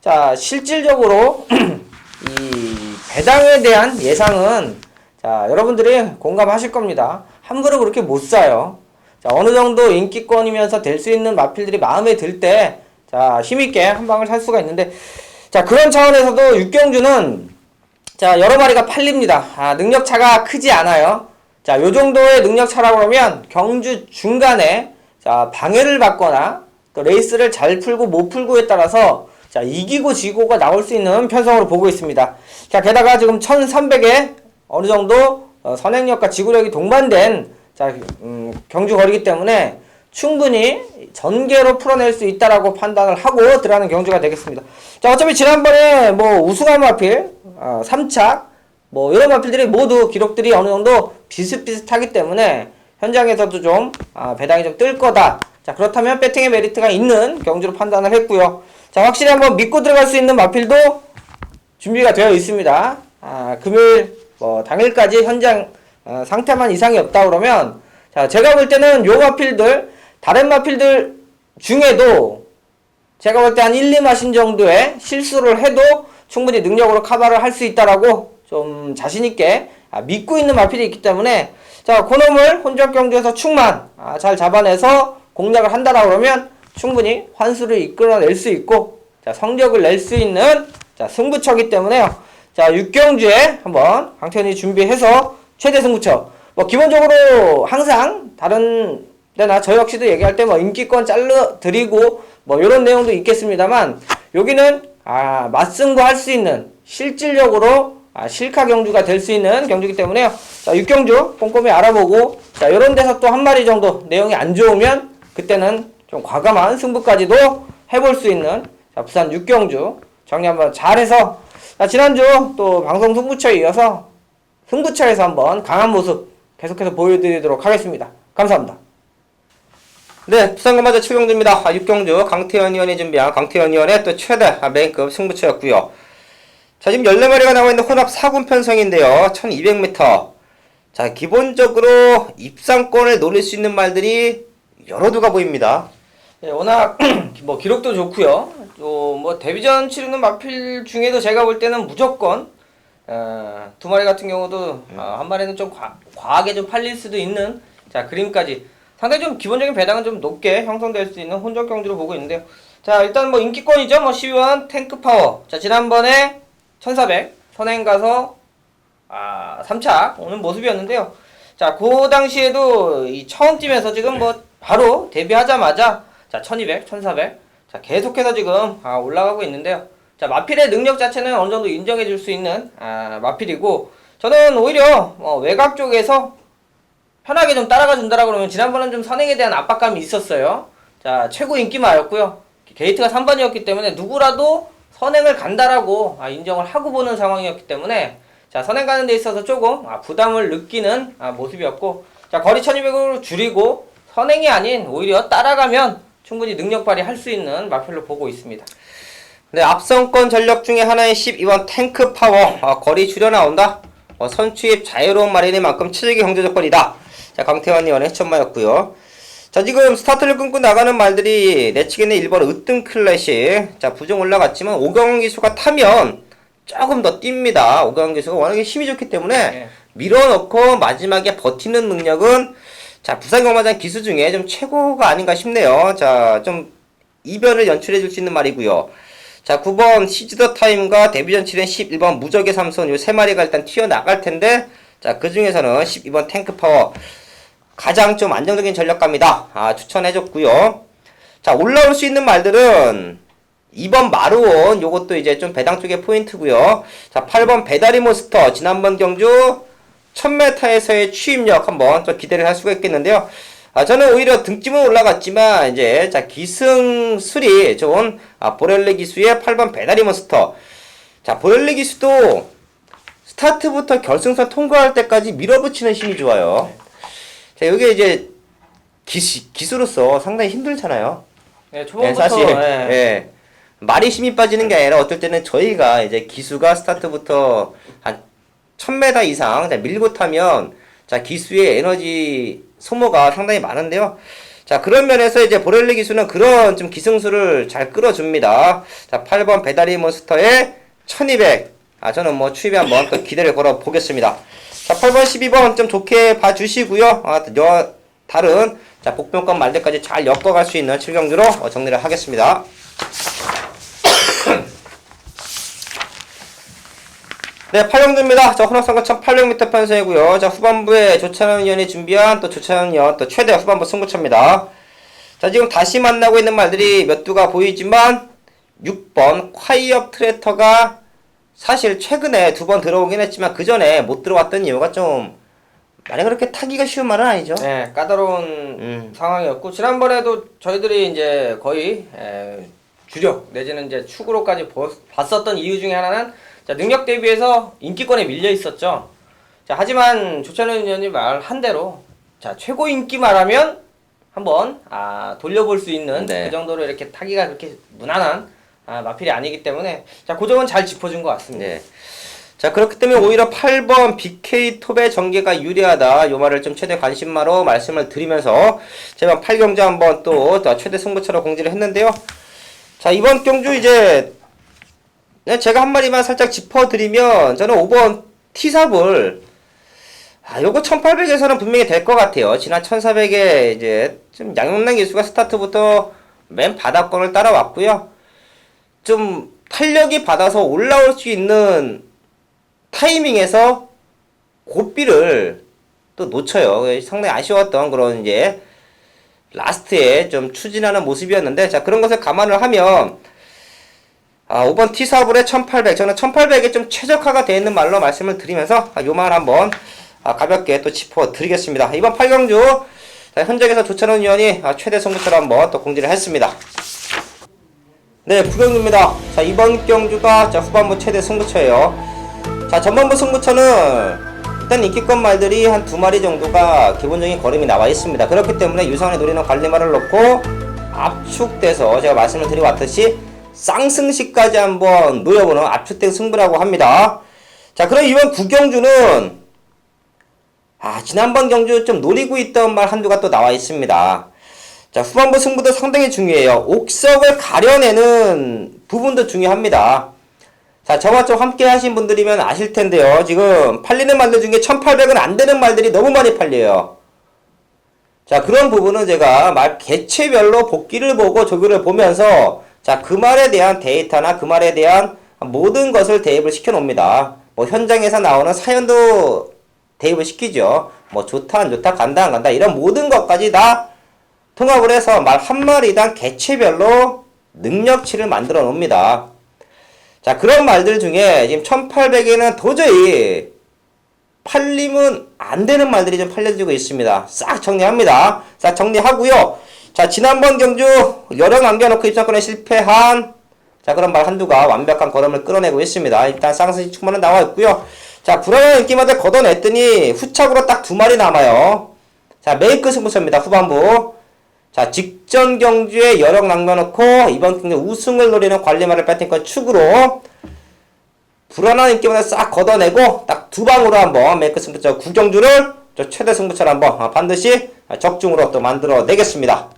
자, 실질적으로 이 배당에 대한 예상은 자, 여러분들이 공감하실 겁니다. 함부로 그렇게 못 사요. 자, 어느 정도 인기권이면서 될 수 있는 마필들이 마음에 들 때 자, 힘있게 한 방을 살 수가 있는데, 자, 그런 차원에서도 6경주는 자, 여러 마리가 팔립니다. 능력차가 크지 않아요. 자, 요 정도의 능력차라고 그러면 경주 중간에 자, 방해를 받거나 또 레이스를 잘 풀고 못 풀고에 따라서 자, 이기고 지고가 나올 수 있는 편성으로 보고 있습니다. 자, 게다가 지금 1300에 어느 정도 선행력과 지구력이 동반된 자, 경주 거리기 때문에 충분히 전개로 풀어낼 수 있다라고 판단을 하고 들어가는 경주가 되겠습니다. 자, 어차피 지난번에 뭐 우승한 마필, 3착, 뭐 이런 마필들이 모두 기록들이 어느 정도 비슷비슷하기 때문에 현장에서도 좀 배당이 좀 뜰 거다. 자, 그렇다면 배팅의 메리트가 있는 경주로 판단을 했고요. 자, 확실히 한번 믿고 들어갈 수 있는 마필도 준비가 되어 있습니다. 금요일 뭐 당일까지 현장 상태만 이상이 없다 그러면 자, 제가 볼 때는 요 마필들 다른 마필들 중에도 제가 볼 때 한 1, 2마신 정도의 실수를 해도 충분히 능력으로 커버를 할 수 있다라고 좀 자신있게 믿고 있는 마필이 있기 때문에 자, 그놈을 혼적 경주에서 축만 잘 잡아내서 공략을 한다라고 그러면 충분히 환수를 이끌어낼 수 있고 자, 성적을 낼 수 있는 자, 승부처기 때문에요. 자, 6경주에 한번 강태현이 준비해서 최대 승부처. 뭐 기본적으로 항상 다른 데나 저 역시도 얘기할 때 뭐 인기권 잘라 드리고 뭐 요런 내용도 있겠습니다만 여기는 맞승부 할 수 있는 실질적으로 실카 경주가 될 수 있는 경주이기 때문에요. 자, 6경주 꼼꼼히 알아보고 자, 요런 데서 또 한 마리 정도 내용이 안 좋으면 그때는 좀 과감한 승부까지도 해볼 수 있는 자, 부산 6경주 정리 한번 잘해서 자, 지난주 또 방송 승부처에 이어서 승부처에서 한번 강한 모습 계속해서 보여드리도록 하겠습니다. 감사합니다. 네, 부산검마자 7경주입니다. 6경주 강태현 의원이 준비한 강태현 의원의 또 최대 메인급 승부처였고요. 자, 지금 14마리가 나와있는 혼합 4군 편성인데요. 1200m. 자, 기본적으로 입상권을 노릴 수 있는 말들이 여러 두가 보입니다. 예, 워낙 뭐 기록도 좋고요. 또 뭐 데뷔전 치르는 마필 중에도 제가 볼 때는 무조건 두 마리 같은 경우도 한 마리는 좀 과하게 좀 팔릴 수도 있는 자 그림까지 상당히 좀 기본적인 배당은 좀 높게 형성될 수 있는 혼적 경주로 보고 있는데요. 자 일단 뭐 인기권이죠. 뭐 12원 탱크 파워. 자 지난번에 1400 선행 가서 3차 오는 모습이었는데요. 자 그 당시에도 이 처음 뛰면서 지금 뭐 바로 데뷔하자마자 자 1200, 1400 자 계속해서 지금 올라가고 있는데요. 자 마필의 능력 자체는 어느 정도 인정해 줄 수 있는 마필이고 저는 오히려 외곽 쪽에서 편하게 좀 따라가 준다라고 그러면 지난번은 좀 선행에 대한 압박감이 있었어요. 자 최고 인기마였고요. 게이트가 3번이었기 때문에 누구라도 선행을 간다라고 인정을 하고 보는 상황이었기 때문에 자 선행 가는 데 있어서 조금 부담을 느끼는 모습이었고 자 거리 1200으로 줄이고 선행이 아닌 오히려 따라가면 충분히 능력 발휘할 수 있는 마필로 보고 있습니다. 네, 앞선권 전력 중에 하나인 12번 탱크 파워. 거리 줄여 나온다. 선취입 자유로운 마린이만큼 최적의 경제 조건이다. 자, 강태환 의원의 천마였고요. 자, 지금 스타트를 끊고 나가는 말들이 내치기는 1번 으뜸 클래식. 자, 부정 올라갔지만 오경원 기수가 타면 조금 더 뜁니다. 오경원 기수가 워낙에 힘이 좋기 때문에 네. 밀어넣고 마지막에 버티는 능력은 자, 부산경마장 기수 중에 좀 최고가 아닌가 싶네요. 자, 좀 이변을 연출해 줄 수 있는 말이고요. 자, 9번 시즈더 타임과 데뷔전 치른 11번 무적의 삼손 요 세 마리가 일단 튀어나갈 텐데 자, 그 중에서는 12번 탱크 파워 가장 좀 안정적인 전력가입니다. 추천해 줬고요. 자, 올라올 수 있는 말들은 2번 마루온 요것도 이제 좀 배당 쪽의 포인트고요. 자, 8번 배다리 몬스터 지난번 경주 1000m에서의 취입력 한번 좀 기대를 할 수가 있겠는데요. 저는 오히려 등짐은 올라갔지만 이제 자 기승술이 좋은 보렐레 기수의 8번 배다리 몬스터. 자 보렐레 기수도 스타트부터 결승선 통과할 때까지 밀어붙이는 힘이 좋아요. 자 이게 이제 기수로서 상당히 힘들잖아요. 네, 초반부터 사실 네. 예. 말이 힘이 빠지는 게 아니라 어떨 때는 저희가 이제 기수가 스타트부터 한 1000m 이상 자, 밀고 타면 자 기수의 에너지 소모가 상당히 많은데요. 자 그런 면에서 이제 보렐레 기수는 그런 좀 기승수를 잘 끌어줍니다. 자 8번 배다리 몬스터의 1200 저는 뭐 추입에 한번 또 기대를 걸어 보겠습니다. 자 8번 12번 좀 좋게 봐주시고요. 다른 자 복병권 말대까지 잘 엮어갈 수 있는 7경주로 정리를 하겠습니다. 네, 8경주입니다. 자, 혼합선거 1800m 편성이고요. 자, 후반부에 조찬현 의원이 준비한 또 조찬현 의원 또 최대 후반부 승부처입니다. 자, 지금 다시 만나고 있는 말들이 몇 두가 보이지만 6번 콰이업 트레터가 사실 최근에 2번 들어오긴 했지만 그 전에 못 들어왔던 이유가 좀 많이 그렇게 타기가 쉬운 말은 아니죠. 네, 까다로운 상황이었고 지난번에도 저희들이 이제 거의 주력 내지는 이제 축으로까지 봤었던 이유 중에 하나는 자, 능력 대비해서 인기권에 밀려 있었죠. 자, 하지만 조찬현 의원이 말한 대로 자, 최고 인기 말하면 한번 돌려볼 수 있는 네. 그 정도로 이렇게 타기가 그렇게 무난한 마필이 아니기 때문에 자, 그 점은 잘 짚어준 것 같습니다. 네. 자, 그렇기 때문에 오히려 8번 BK 톱의 전개가 유리하다. 요 말을 좀 최대 관심마로 말씀을 드리면서 제가 8경주 한번 또 최대 승부처로 공지를 했는데요. 자, 이번 경주 이제 제가 한 마리만 살짝 짚어드리면 저는 5번 T삽을 요거 1800에서는 분명히 될 것 같아요. 지난 1400에 이제 좀 양용남 기수가 스타트부터 맨 바닥권을 따라왔고요. 좀 탄력이 받아서 올라올 수 있는 타이밍에서 고삐를 또 놓쳐요. 상당히 아쉬웠던 그런 이제 라스트에 좀 추진하는 모습이었는데, 자, 그런 것을 감안을 하면 5번 T4불에 1800, 저는 1800에 좀 최적화가 되어 있는 말로 말씀을 드리면서 요 말 한번 가볍게 또 짚어드리겠습니다. 이번 8경주 현장에서 조찬원 위원이 최대 승부처를 한번 또 공지를 했습니다. 네, 9경주입니다. 자, 이번 경주가 후반부 최대 승부처예요. 자, 전반부 승부처는 일단 인기권 말들이 한 2마리 정도가 기본적인 걸음이 나와 있습니다. 그렇기 때문에 유상원이 노리는 관리말을 놓고 압축돼서 제가 말씀을 드리고 왔듯이 쌍승시까지 한번 노려보는 압축된 승부라고 합니다. 자, 그럼 이번 9경주는 지난번 경주 좀 노리고 있던 말 한두가 또 나와 있습니다. 자, 후반부 승부도 상당히 중요해요. 옥석을 가려내는 부분도 중요합니다. 자, 저와 좀 함께 하신 분들이면 아실 텐데요. 지금 팔리는 말들 중에 1800은 안 되는 말들이 너무 많이 팔려요. 자, 그런 부분은 제가 말 개체별로 복귀를 보고 조교를 보면서 자, 그 말에 대한 데이터나 그 말에 대한 모든 것을 대입을 시켜 놓습니다. 뭐 현장에서 나오는 사연도 대입을 시키죠. 뭐 좋다 안 좋다 간다 안 간다 이런 모든 것까지 다 통합을 해서 말 한 마리당 개체별로 능력치를 만들어 놓습니다. 자, 그런 말들 중에 지금 1800에는 도저히 팔리면 안 되는 말들이 좀 팔려지고 있습니다. 싹 정리합니다. 싹 정리하고요. 자, 지난번 경주 여러 남겨놓고 입장권에 실패한 그런 말 한두가 완벽한 걸음을 끌어내고 있습니다. 일단 쌍승시 축만은 나와 있고요. 자, 불안한 인기마다 걷어냈더니 후착으로 딱 2마리 남아요. 자, 메이크 승부처입니다. 후반부. 자, 직전 경주에 여력 남겨놓고 이번 경주 우승을 노리는 관리말을 배팅권 축으로 불안한 인기마다 싹 걷어내고 딱 2방으로 한번 메이크 승부처 9경주를 최대 승부처를 한번 반드시 적중으로 또 만들어내겠습니다.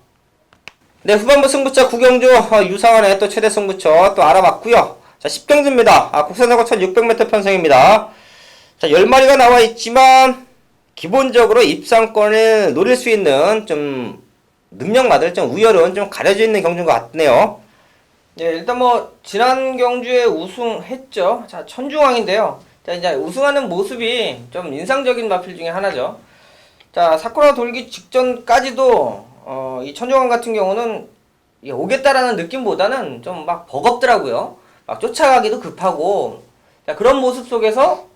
네, 후반부 승부처 9경주 유상원의 또 최대 승부처 또 알아봤고요. 자, 10경주입니다. 국산자고 1600m 편성입니다. 자, 10마리가 나와 있지만 기본적으로 입상권을 노릴 수 있는 좀 능력마들 좀 우열은 좀 가려져 있는 경주인 것 같네요. 예, 일단 뭐 지난 경주에 우승했죠. 자, 천중왕인데요. 자, 이제 우승하는 모습이 좀 인상적인 마필 중에 하나죠. 자, 사쿠라 돌기 직전까지도 이 천중왕 같은 경우는 오겠다라는 느낌보다는 좀 막 버겁더라고요. 막 쫓아가기도 급하고, 자, 그런 모습 속에서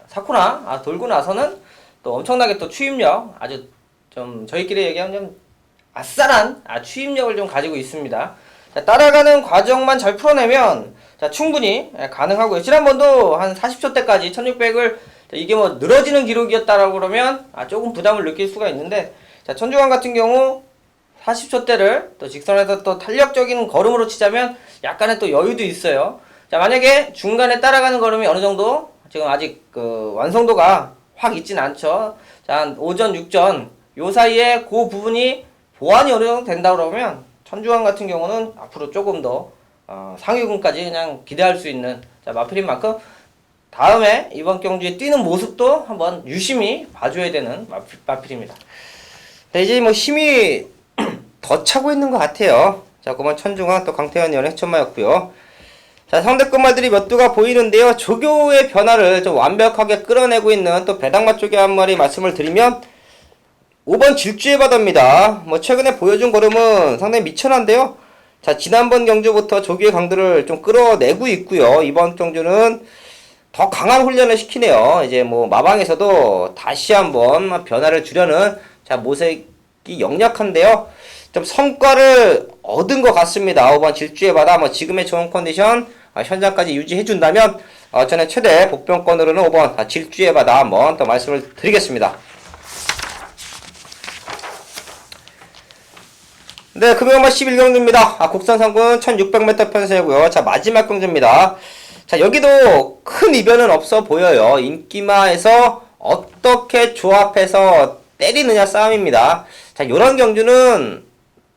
사쿠라 돌고 나서는 또 엄청나게 또 추임력, 아주 좀 저희끼리 얘기하면 좀 아싸란 추임력을 좀 가지고 있습니다. 자, 따라가는 과정만 잘 풀어내면 자, 충분히 가능하고요. 지난번도 한 40초 때까지 1600을 이게 뭐 늘어지는 기록이었다라고 그러면 조금 부담을 느낄 수가 있는데, 자, 천중환 같은 경우 40초 대를 또 직선에서 또 탄력적인 걸음으로 치자면 약간의 또 여유도 있어요. 자, 만약에 중간에 따라가는 걸음이 어느 정도 지금 아직 그 완성도가 확 있진 않죠. 자, 한 5전, 6전 요 사이에 그 부분이 보완이 어느 정도 된다 그러면 천중환 같은 경우는 앞으로 조금 더 상위군까지 그냥 기대할 수 있는 마필인 만큼 다음에 이번 경주에 뛰는 모습도 한번 유심히 봐줘야 되는 마필입니다. 네, 이제 뭐 힘이 더 차고 있는 것 같아요. 자, 그만 천중환 또 강태현 의원의 해천마였고요. 자, 상대권 말들이 몇 두가 보이는데요. 조교의 변화를 좀 완벽하게 끌어내고 있는 또 배당마 쪽에 한 마리 말씀을 드리면 5번 질주의 바다입니다. 뭐 최근에 보여준 걸음은 상당히 미천한데요. 자, 지난번 경주부터 조교의 강도를 좀 끌어내고 있고요. 이번 경주는 더 강한 훈련을 시키네요. 이제 뭐 마방에서도 다시 한번 변화를 주려는 모색이 역력한데요. 좀 성과를 얻은 것 같습니다. 5번 질주의 바다 뭐 지금의 좋은 컨디션 현장까지 유지해준다면 저는 최대 복병권으로는 5번 질주의 바다 한번 더 말씀을 드리겠습니다. 네, 금요일만 11경주입니다. 국산 상군 1600m 편세고요. 자, 마지막 경주입니다. 자, 여기도 큰 이변은 없어 보여요. 인기마에서 어떻게 조합해서 때리느냐 싸움입니다. 자, 요런 경주는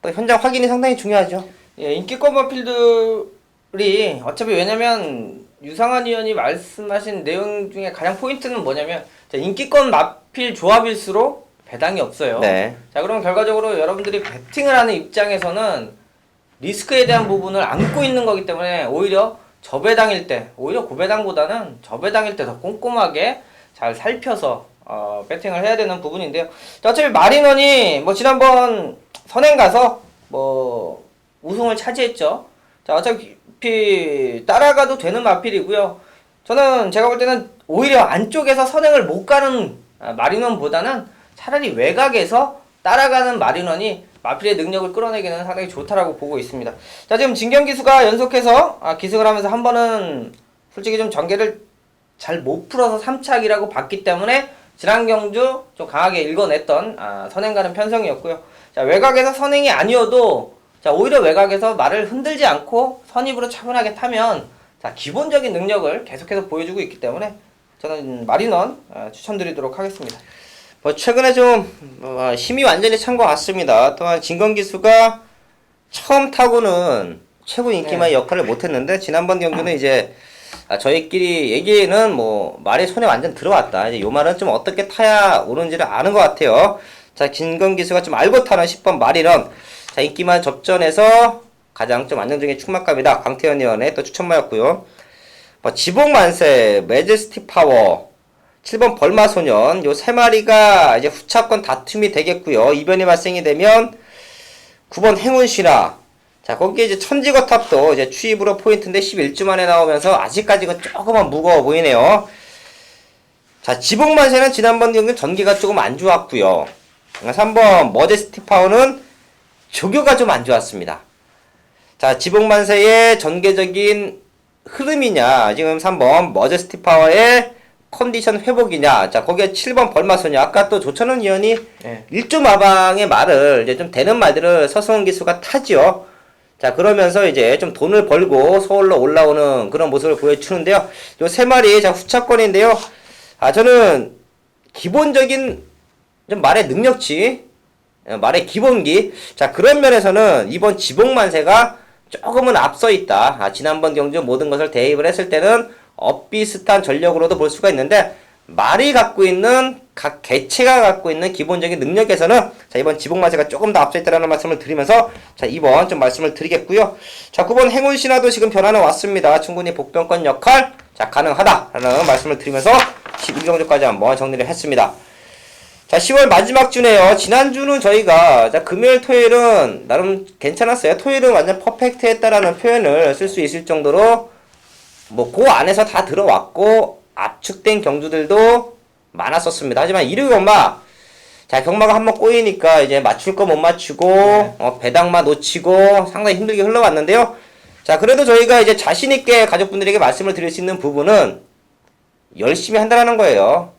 또 현장 확인이 상당히 중요하죠. 예, 인기권 마필들이 어차피 왜냐면 유상환 의원이 말씀하신 내용 중에 가장 포인트는 뭐냐면 자, 인기권 마필 조합일수록 배당이 없어요. 네. 자, 그럼 결과적으로 여러분들이 배팅을 하는 입장에서는 리스크에 대한 부분을 안고 있는 거기 때문에 오히려 저배당일 때 오히려 고배당보다는 저배당일 때 더 꼼꼼하게 잘 살펴서 배팅을 해야 되는 부분인데요. 자, 어차피 마린원이 뭐 지난번 선행 가서 뭐 우승을 차지했죠. 자, 어차피 따라가도 되는 마필이고요. 저는 제가 볼 때는 오히려 안쪽에서 선행을 못 가는 마린원보다는 차라리 외곽에서 따라가는 마린원이 마필의 능력을 끌어내기는 상당히 좋다라고 보고 있습니다. 자, 지금 진경기수가 연속해서 기승을 하면서 한 번은 솔직히 좀 전개를 잘 못 풀어서 3착이라고 봤기 때문에 지난 경주 좀 강하게 읽어냈던 선행 가는 편성이었고요. 자, 외곽에서 선행이 아니어도 자, 오히려 외곽에서 말을 흔들지 않고 선입으로 차분하게 타면 자, 기본적인 능력을 계속해서 보여주고 있기 때문에 저는 마린원 추천드리도록 하겠습니다. 뭐 최근에 좀 힘이 완전히 찬 것 같습니다. 또한 진건기수가 처음 타고는 최고 인기만의 역할을 못했는데 지난번 경기는 이제 저희끼리 얘기는 뭐 말이 손에 완전 들어왔다. 이제 요 말은 좀 어떻게 타야 오는지를 아는 것 같아요. 자, 진건기수가 좀 알고 타는 10번 마리런. 자, 인기만 접전에서 가장 좀 안정적인 충만감이다. 강태현 의원의 또 추천마였고요. 뭐 지복만세, 매제스틱 파워, 7번 벌마소년 요 세 마리가 이제 후차권 다툼이 되겠고요. 이변이 발생이 되면 9번 행운신화. 자, 거기에 이제 천지거탑도 이제 추입으로 포인트인데 11주 만에 나오면서 아직까지는 조금은 무거워 보이네요. 자, 지복만세는 지난번 경기 전개가 조금 안 좋았고요. 3번 머제스틱 파워는 조교가 좀 안 좋았습니다. 자, 지복만세의 전개적인 흐름이냐, 지금 3번 머제스틱 파워의 컨디션 회복이냐. 자, 거기에 7번 벌마소녀. 아까 또 조천원 의원이 일주 마방의 말을 이제 좀 되는 말들을 서승원 기수가 타지요. 자, 그러면서 이제 좀 돈을 벌고 서울로 올라오는 그런 모습을 보여주는데요. 요 세 마리 자 후차권인데요. 저는 기본적인 좀 말의 능력치, 말의 기본기. 자, 그런 면에서는 이번 지복만세가 조금은 앞서 있다. 지난번 경주 모든 것을 대입을 했을 때는 엇비슷한 전력으로도 볼 수가 있는데 말이 갖고 있는 각 개체가 갖고 있는 기본적인 능력에서는 자, 이번 지복만세가 조금 더 앞서 있다라는 말씀을 드리면서 자, 이번 좀 말씀을 드리겠고요. 자, 9번 행운신화도 지금 변화는 왔습니다. 충분히 복병권 역할 자, 가능하다라는 말씀을 드리면서 11경주까지 한번 정리를 했습니다. 자, 10월 마지막 주네요. 지난주는 저희가 자, 금요일 토요일은 나름 괜찮았어요. 토요일은 완전 퍼펙트했다라는 표현을 쓸 수 있을 정도로 뭐 그 안에서 다 들어왔고 압축된 경주들도 많았었습니다. 하지만 일요일 엄마 자, 경마가 한번 꼬이니까 이제 맞출 거 못 맞추고 배당만 놓치고 상당히 힘들게 흘러왔는데요. 자, 그래도 저희가 이제 자신 있게 가족분들에게 말씀을 드릴 수 있는 부분은 열심히 한다는 거예요.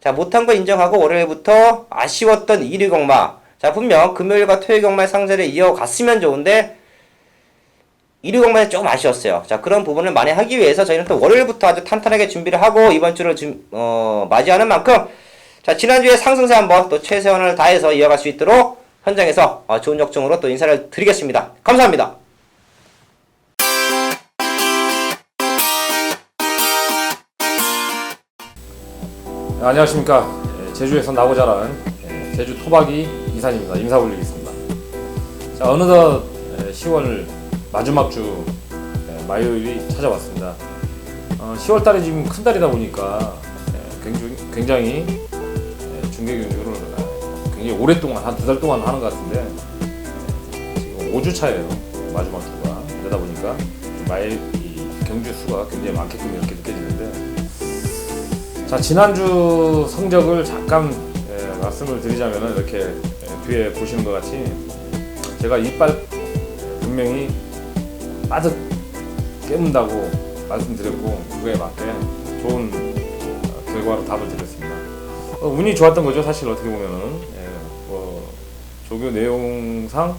자, 못한 거 인정하고 월요일부터 아쉬웠던 일요일 경마 자, 분명 금요일과 토요일 경마의 상세를 이어갔으면 좋은데 일요일 경마에 조금 아쉬웠어요. 자, 그런 부분을 만회하기 위해서 저희는 또 월요일부터 아주 탄탄하게 준비를 하고 이번 주를 맞이하는 만큼 자, 지난주에 상승세 한번 또 최선을 다해서 이어갈 수 있도록 현장에서 좋은 역정으로 또 인사를 드리겠습니다. 감사합니다. 안녕하십니까. 제주에서 나고 자란 제주 토박이 이산입니다. 인사 올리겠습니다. 자, 어느덧 10월 마지막 주 마요일이 찾아왔습니다. 10월달이 지금 큰 달이다 보니까 굉장히 중계 경주를 굉장히 오랫동안 한 2달 동안 하는 것 같은데 지금 5주 차예요. 마지막 주가. 그러다 보니까 이 경주 수가 굉장히 많게끔 이렇게 느껴지는데 자, 지난주 성적을 잠깐 말씀을 드리자면 이렇게 뒤에 보시는 것 같이 제가 이빨 분명히 빠듯 깨문다고 말씀드렸고 그거에 맞게 좋은 결과로 답을 드렸습니다. 운이 좋았던 거죠. 사실 어떻게 보면은 조교 내용상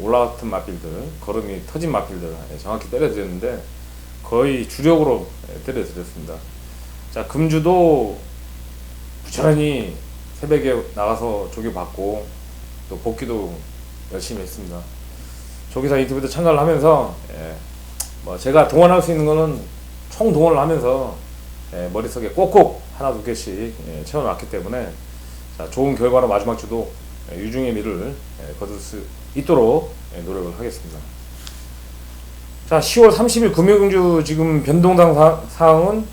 올라갔던 마필들, 걸음이 터진 마필들 정확히 때려드렸는데 거의 주력으로 때려드렸습니다. 자, 금주도 부지런히 새벽에 나가서 조교 받고 또 복귀도 열심히 했습니다. 조교사 인터뷰도 참가를 하면서 뭐 제가 동원할 수 있는 거는 총 동원을 하면서 머릿속에 꼭꼭 하나 두 개씩 채워놨기 때문에 자, 좋은 결과로 마지막 주도 유중의 미를 거둘 수 있도록 노력을 하겠습니다. 자, 10월 30일 금요경주 지금 변동당 사항은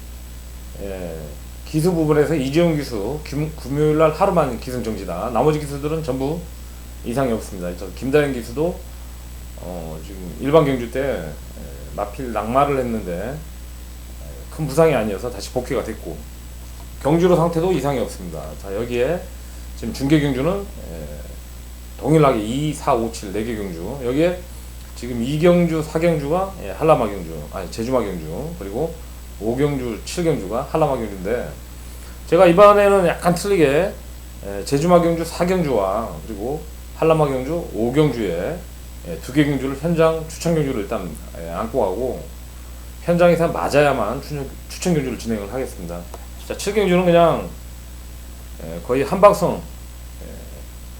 기수 부분에서 이재용 기수 금요일날 하루만 기승정지다. 나머지 기수들은 전부 이상이 없습니다. 김다현 기수도 지금 일반 경주 때 마필 낙마를 했는데 큰 부상이 아니어서 다시 복귀가 됐고, 경주로 상태도 이상이 없습니다. 자, 여기에 지금 중계 경주는 동일하게 2, 4, 5, 7 4개 경주, 여기에 지금 2경주, 4경주가 한라마 경주, 아니 제주마 경주, 그리고 5경주, 7경주가 한라마 경주인데, 제가 이번에는 약간 틀리게 제주마 경주 4경주와 그리고 한라마 경주 5경주에 2개 경주를 현장 추천 경주를 일단 안고 가고, 현장에서 맞아야만 추천 경주를 진행을 하겠습니다. 자, 7경주는 그냥 거의 한방성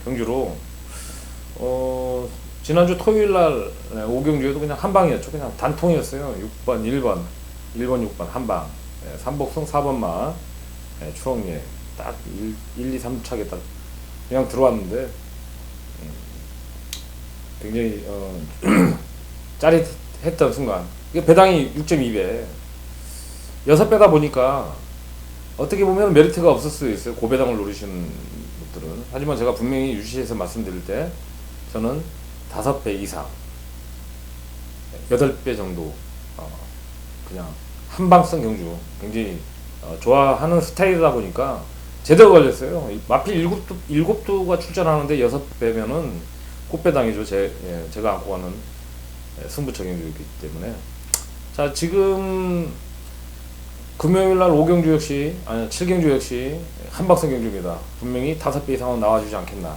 경주로, 지난주 토요일날 5경주에도 그냥 한방이었죠. 그냥 단통이었어요. 6번, 1번, 6번 한방, 3복성 4번마 추억예 딱 1, 2, 3차게 딱 그냥 들어왔는데, 굉장히 짜릿했던 순간. 이게 배당이 6.2배 6배다 보니까 어떻게 보면 메리트가 없을 수도 있어요, 고배당을 노리시는 분들은. 하지만 제가 분명히 유시에서 말씀드릴 때 저는 5배 이상 8배 정도 그냥 한방성 경주 굉장히 좋아하는 스타일이다 보니까 제대로 걸렸어요. 마필 7두가 출전하는데 6배면은 꽃배당이죠. 제가 안고 가는 승부처 경주이기 때문에. 자, 지금 금요일날 5경주 역시, 아니 7경주 역시 한방성 경주입니다. 분명히 5배 이상은 나와주지 않겠나.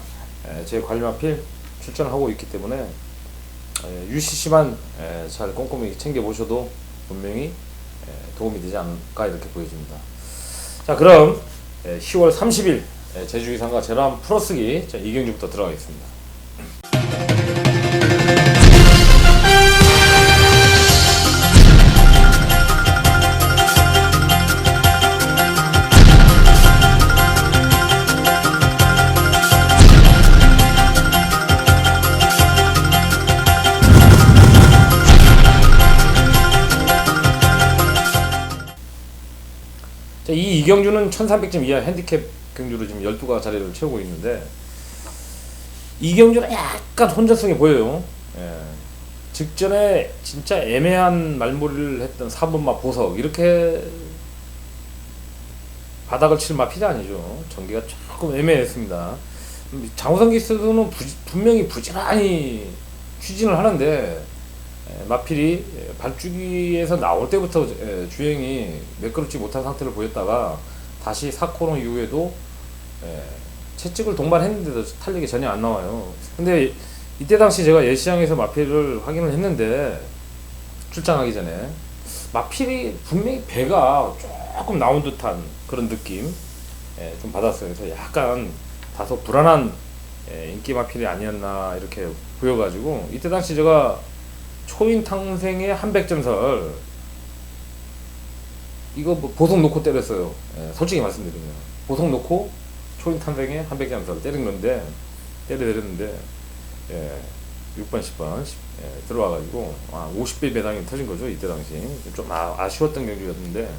제 관리마필 출전하고 있기 때문에 UCC만 잘 꼼꼼히 챙겨보셔도 분명히 도움이 되지 않을까 이렇게 보여집니다. 자, 그럼 10월 30일 제주 이상과 제람 풀어쓰기 2경주부터 들어가겠습니다. 자, 이 이경주는 1300점 이하 핸디캡 경주로 지금 12가 자리를 채우고 있는데, 이경주는 약간 혼자성이 보여요. 직전에 진짜 애매한 말몰이를 했던 4번마 보석, 이렇게 바닥을 칠 마필이 아니죠. 전개가 조금 애매했습니다. 장우성 기수는 분명히 부지런히 추진을 하는데, 마필이 발주기에서 나올 때부터 주행이 매끄럽지 못한 상태를 보였다가 다시 4코너 이후에도 채찍을 동반했는데도 탄력이 전혀 안 나와요. 근데 이때 당시 제가 예시장에서 마필을 확인을 했는데, 출장하기 전에 마필이 분명히 배가 조금 나온 듯한 그런 느낌 좀 받았어요. 그래서 약간 다소 불안한 인기 마필이 아니었나 이렇게 보여가지고, 이때 당시 제가 초인 탕생의 한백점설 이거 뭐 보석 놓고 때렸어요. 솔직히 말씀드리면 보석 놓고 초인 탕생의 한백점설 때린 건데, 때렸는데 6번 10번 들어와가지고 50배 배당이 터진 거죠. 이때 당시 좀 아쉬웠던 경기였는데,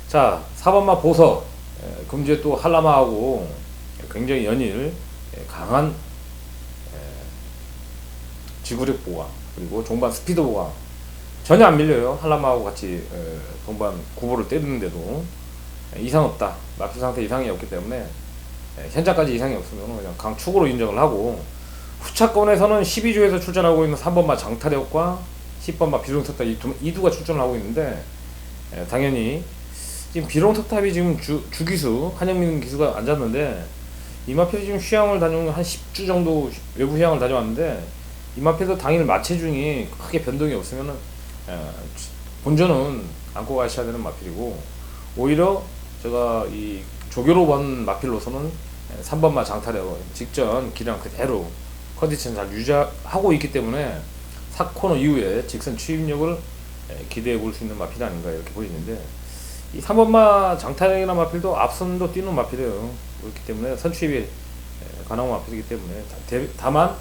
자, 4번마 보석 금주에 또 한라마하고 굉장히 연일 강한 지구력 보강 그리고 종반 스피드 보강 전혀 안 밀려요. 한라마하고 같이 동반 구보를 때리는데도 이상 없다. 마필 상태 이상이 없기 때문에 현장까지 이상이 없으면 그냥 강축으로 인정을 하고, 후차권에서는 12주에서 출전하고 있는 3번마 장타력과 10번마 비룡석탑 이 두가 출전을 하고 있는데, 당연히 지금 비룡석탑이 지금 주기수 한영민 기수가 앉았는데, 이마필이 지금 휴양을 다녀온 한 10주 정도 외부 휴양을 다녀왔는데, 이마필도 당일 마체중이 크게 변동이 없으면은 본전은 안고 가셔야 되는 마필이고, 오히려 제가 이 조교로 본 마필로서는 3번마 장타력 직전 기량 그대로 컨디션 잘 유지하고 있기 때문에 4코너 이후에 직선 추입력을 기대해 볼 수 있는 마필이 아닌가 이렇게 보이는데, 이 3번마 장타력이나 마필도 앞선도 뛰는 마필이에요. 그렇기 때문에 선추입이 가능한 마필이기 때문에, 다만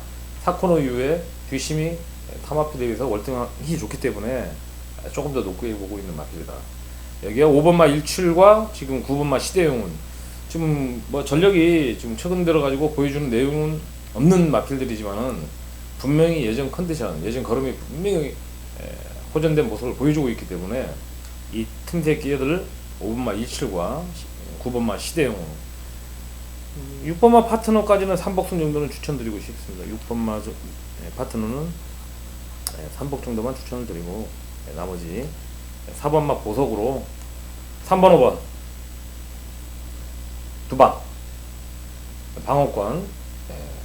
4코너 이후에 뒷심이 타마필에 비해서 월등히 좋기 때문에 조금 더 높게 보고 있는 마필이다. 여기에 5번마 17과 지금 9번마 시대용은 지금 뭐 전력이 지금 최근 들어가지고 보여주는 내용은 없는 마필들이지만은 분명히 예전 컨디션, 예전 걸음이 분명히 호전된 모습을 보여주고 있기 때문에 이 틈새 끼어들 5번마 27과 9번마 시대용, 6번마 파트너까지는 삼복순 정도는 추천드리고 싶습니다. 6번마 파트너는 삼복 정도만 추천을 드리고 나머지 4번마 보석으로 3번, 5번 두방 방어권,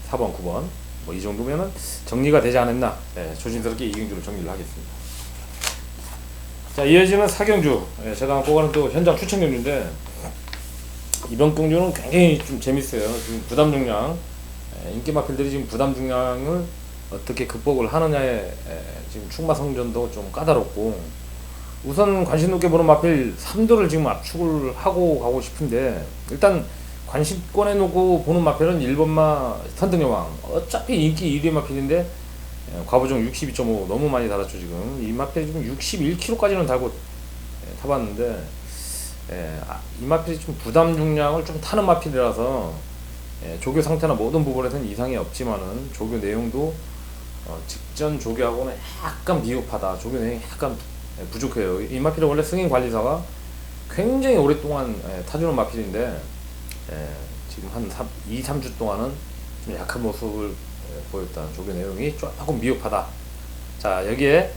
4번, 9번 뭐 이 정도면은 정리가 되지 않았나, 조심스럽게 이경주로 정리를 하겠습니다. 자, 이어지는 4경주, 제가 갖고 가는 또 현장 추천 경주인데 이번 경주는 굉장히 좀 재밌어요. 지금 부담 중량, 인기 마필들이 지금 부담 중량을 어떻게 극복을 하느냐에 지금 충마 성전도 좀 까다롭고, 우선 관심 높게 보는 마필 3도를 지금 압축을 하고 가고 싶은데, 일단 관심권에 놓고 보는 마필은 1번마 선등여왕, 어차피 인기 1위 마필인데 과부정 62.5 너무 많이 달았죠. 지금 이 마필이 지금 61kg까지는 달고 타봤는데, 이 마필이 좀 부담 중량을 좀 타는 마필이라서 조교 상태나 모든 부분에서는 이상이 없지만은 조교 내용도 직전 조교하고는 약간 미흡하다. 조교 내용이 약간 부족해요. 이 마필은 원래 승인 관리사가 굉장히 오랫동안 타주는 마필인데 지금 한 2, 3주 동안은 좀 약한 모습을 보였다. 조교 내용이 조금 미흡하다. 자, 여기에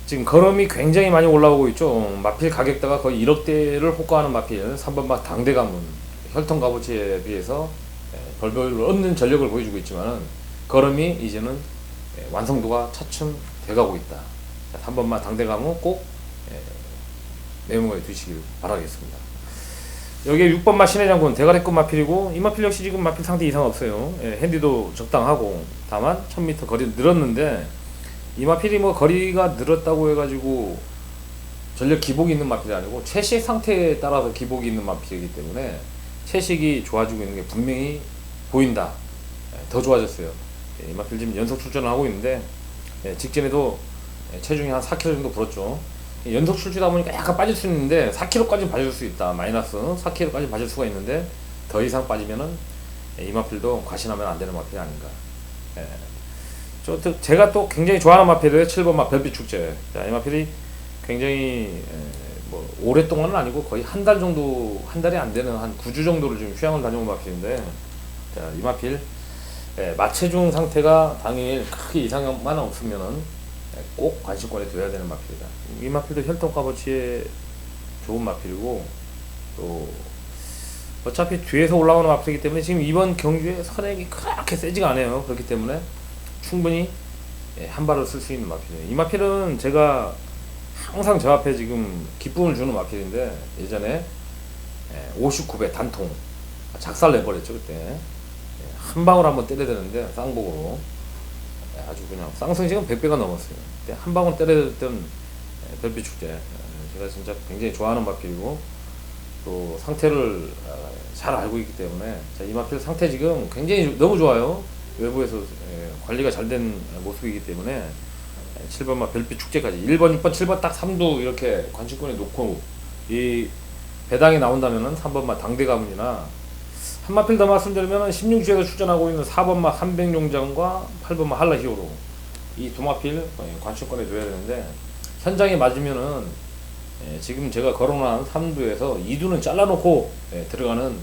지금 걸음이 굉장히 많이 올라오고 있죠. 마필 가격대가 거의 1억대를 호가하는 마필 3번마 당대가문, 혈통 값어치에 비해서 벌벌 얻는 전력을 보여주고 있지만은 걸음이 이제는 완성도가 차츰 돼가고 있다. 자, 3번마 당대가문 꼭 메모해 두시길 바라겠습니다. 여기에 6번마 신해장군 대가리급 마필이고, 이 마필 역시 지금 마필 상태 이상 없어요. 핸디도 적당하고, 다만 1000m 거리 늘었는데, 이 마필이 뭐 거리가 늘었다고 해가지고 전력 기복이 있는 마필이 아니고 채식 상태에 따라서 기복이 있는 마필이기 때문에 채식이 좋아지고 있는 게 분명히 보인다. 더 좋아졌어요. 이 마필 지금 연속 출전을 하고 있는데, 직전에도 체중이 한 4kg 정도 불었죠. 연속 출주다 보니까 약간 빠질 수 있는데 4kg까지 빠질 수 있다. 마이너스 4kg까지 빠질 수가 있는데, 더 이상 빠지면은 이 마필도 과신하면 안 되는 마필이 아닌가. 제가 또 굉장히 좋아하는 마필이에요. 7번마 별빛 축제. 자, 이 마필이 굉장히 뭐 오랫동안은 아니고 거의 한 달 정도, 한 달이 안 되는 한 9주 정도를 지금 휴양을 다녀온 마필인데, 자, 이 마필 마체중 상태가 당일 크게 이상만 없으면은 꼭 관심권에 둬야 되는 마필이다. 이 마필도 혈통 값어치에 좋은 마필이고, 또 어차피 뒤에서 올라오는 마필이기 때문에 지금 이번 경주에 선액이 그렇게 세지가 않아요. 그렇기 때문에 충분히 한 발을 쓸 수 있는 마필이에요. 이 마필은 제가 항상 저 앞에 지금 기쁨을 주는 마필인데, 예전에 59배 단통 작살 내버렸죠. 그때 한 방울 한번 때려야 되는데 쌍복으로 아주 그냥 쌍성이 지금 100배가 넘었어요. 그때 한 방울 때려줬던 별빛 축제, 제가 진짜 굉장히 좋아하는 마필이고, 또 상태를 잘 알고 있기 때문에, 자, 이 마필 상태 지금 굉장히 너무 좋아요. 외부에서 관리가 잘 된 모습이기 때문에 7번마 별빛 축제까지 1번, 6번, 7번 딱 3두 이렇게 관심권에 놓고 이 배당이 나온다면은 3번마 당대가문이나, 한 마필 더 말씀드리면은 16주에서 출전하고 있는 4번마 한백용장과 8번마 한라히어로, 이 두 마필 관심권에 둬야 되는데, 현장에 맞으면은 지금 제가 거론한 3두에서 2두는 잘라놓고 들어가는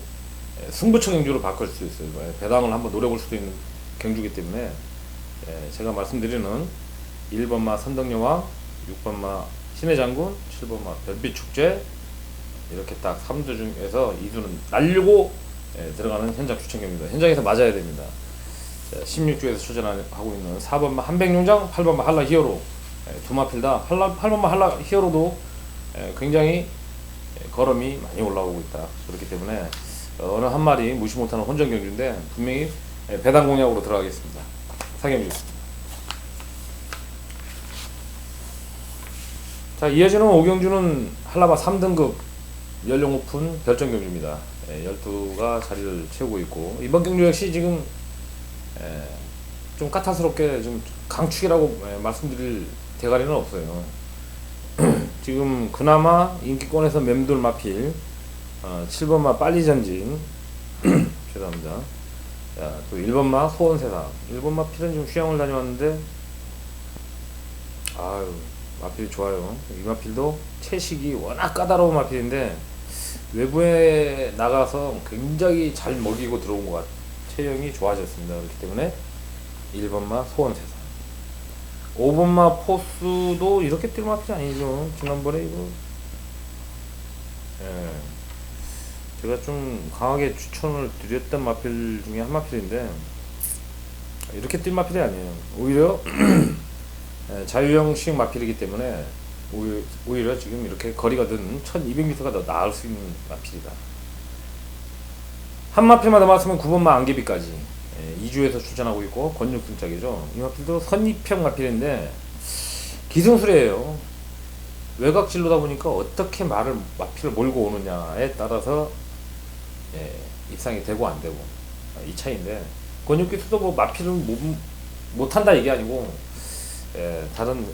승부처 경주로 바꿀 수 있어요. 배당을 한번 노려볼 수도 있는 경주이기 때문에, 제가 말씀드리는 1번마 선덕여왕, 6번마 신해장군, 7번마 별빛축제, 이렇게 딱 3두 중에서 2두는 날리고 들어가는 현장 추천 경주입니다. 현장에서 맞아야 됩니다. 16주에서 출전하고 있는 4번마 한백용장, 8번마 한라히어로, 두 마필 다 8번마 한라히어로도 굉장히 걸음이 많이 올라오고 있다. 그렇기 때문에 어느 한 마리 무시 못하는 혼전 경주인데, 분명히 배당 공략으로 들어가겠습니다. 사경주였습니다. 자, 이어지는 5경주는 한라바 3등급 연령 오픈 별정 경주입니다. 12가 자리를 채우고 있고, 이번 경주 역시 지금 좀 까탈스럽게 좀 강축이라고 말씀드릴 대가리는 없어요. 지금 그나마 인기권에서 맴돌 마필 7번마 빨리 전진 죄송합니다. 자, 또 1번마 소원세상 1번마 필은 좀 휴양을 다녀왔는데 아유 마필이 좋아요. 이 마필도 채식이 워낙 까다로운 마필인데 외부에 나가서 굉장히 잘 먹이고 들어온 것 같아요. 체형이 좋아졌습니다. 그렇기 때문에 1번마 소원세상 5번마 포스도 이렇게 뛸 마필이 아니죠. 지난번에 이거 제가 좀 강하게 추천을 드렸던 마필 중에 한 마필인데 이렇게 뛸 마필이 아니에요. 오히려 자유형식 마필이기 때문에 오히려 지금 이렇게 거리가 든 1200m가 더 나을 수 있는 마필이다. 한 마필마다 맞으면 9번마 안개비까지 2주에서 출전하고 있고 권육승짝이죠. 이 마필도 선입형 마필인데 기승술이에요. 외곽 진로다 보니까 어떻게 마필을 몰고 오느냐에 따라서 입상이 되고 안 되고 이 차이인데 권육기수도 뭐 마필을 못한다 이게 아니고 다른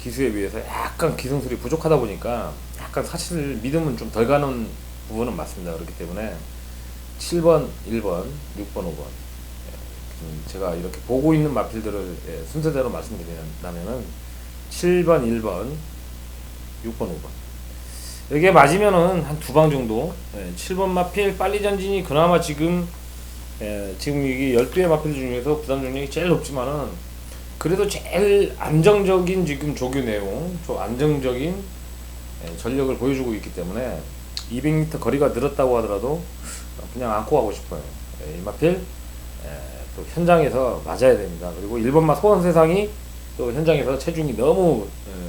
기수에 비해서 약간 기승술이 부족하다 보니까 약간 사실 믿음은 좀 덜 가는 부분은 맞습니다. 그렇기 때문에 7번, 1번, 6번, 5번 제가 이렇게 보고 있는 마필들을 순서대로 말씀드린다면은 7번, 1번, 6번, 5번 여기에 맞으면은 한 두 방 정도 7번 마필 빨리 전진이 그나마 지금 이게 12의 마필 중에서 부담 중력이 제일 높지만은 그래도 제일 안정적인 지금 조교 내용, 안정적인 전력을 보여주고 있기 때문에 200m 거리가 늘었다고 하더라도 그냥 안고 가고 싶어요. 이 마필 또 현장에서 맞아야 됩니다. 그리고 1번마 소원세상이 또 현장에서 체중이 너무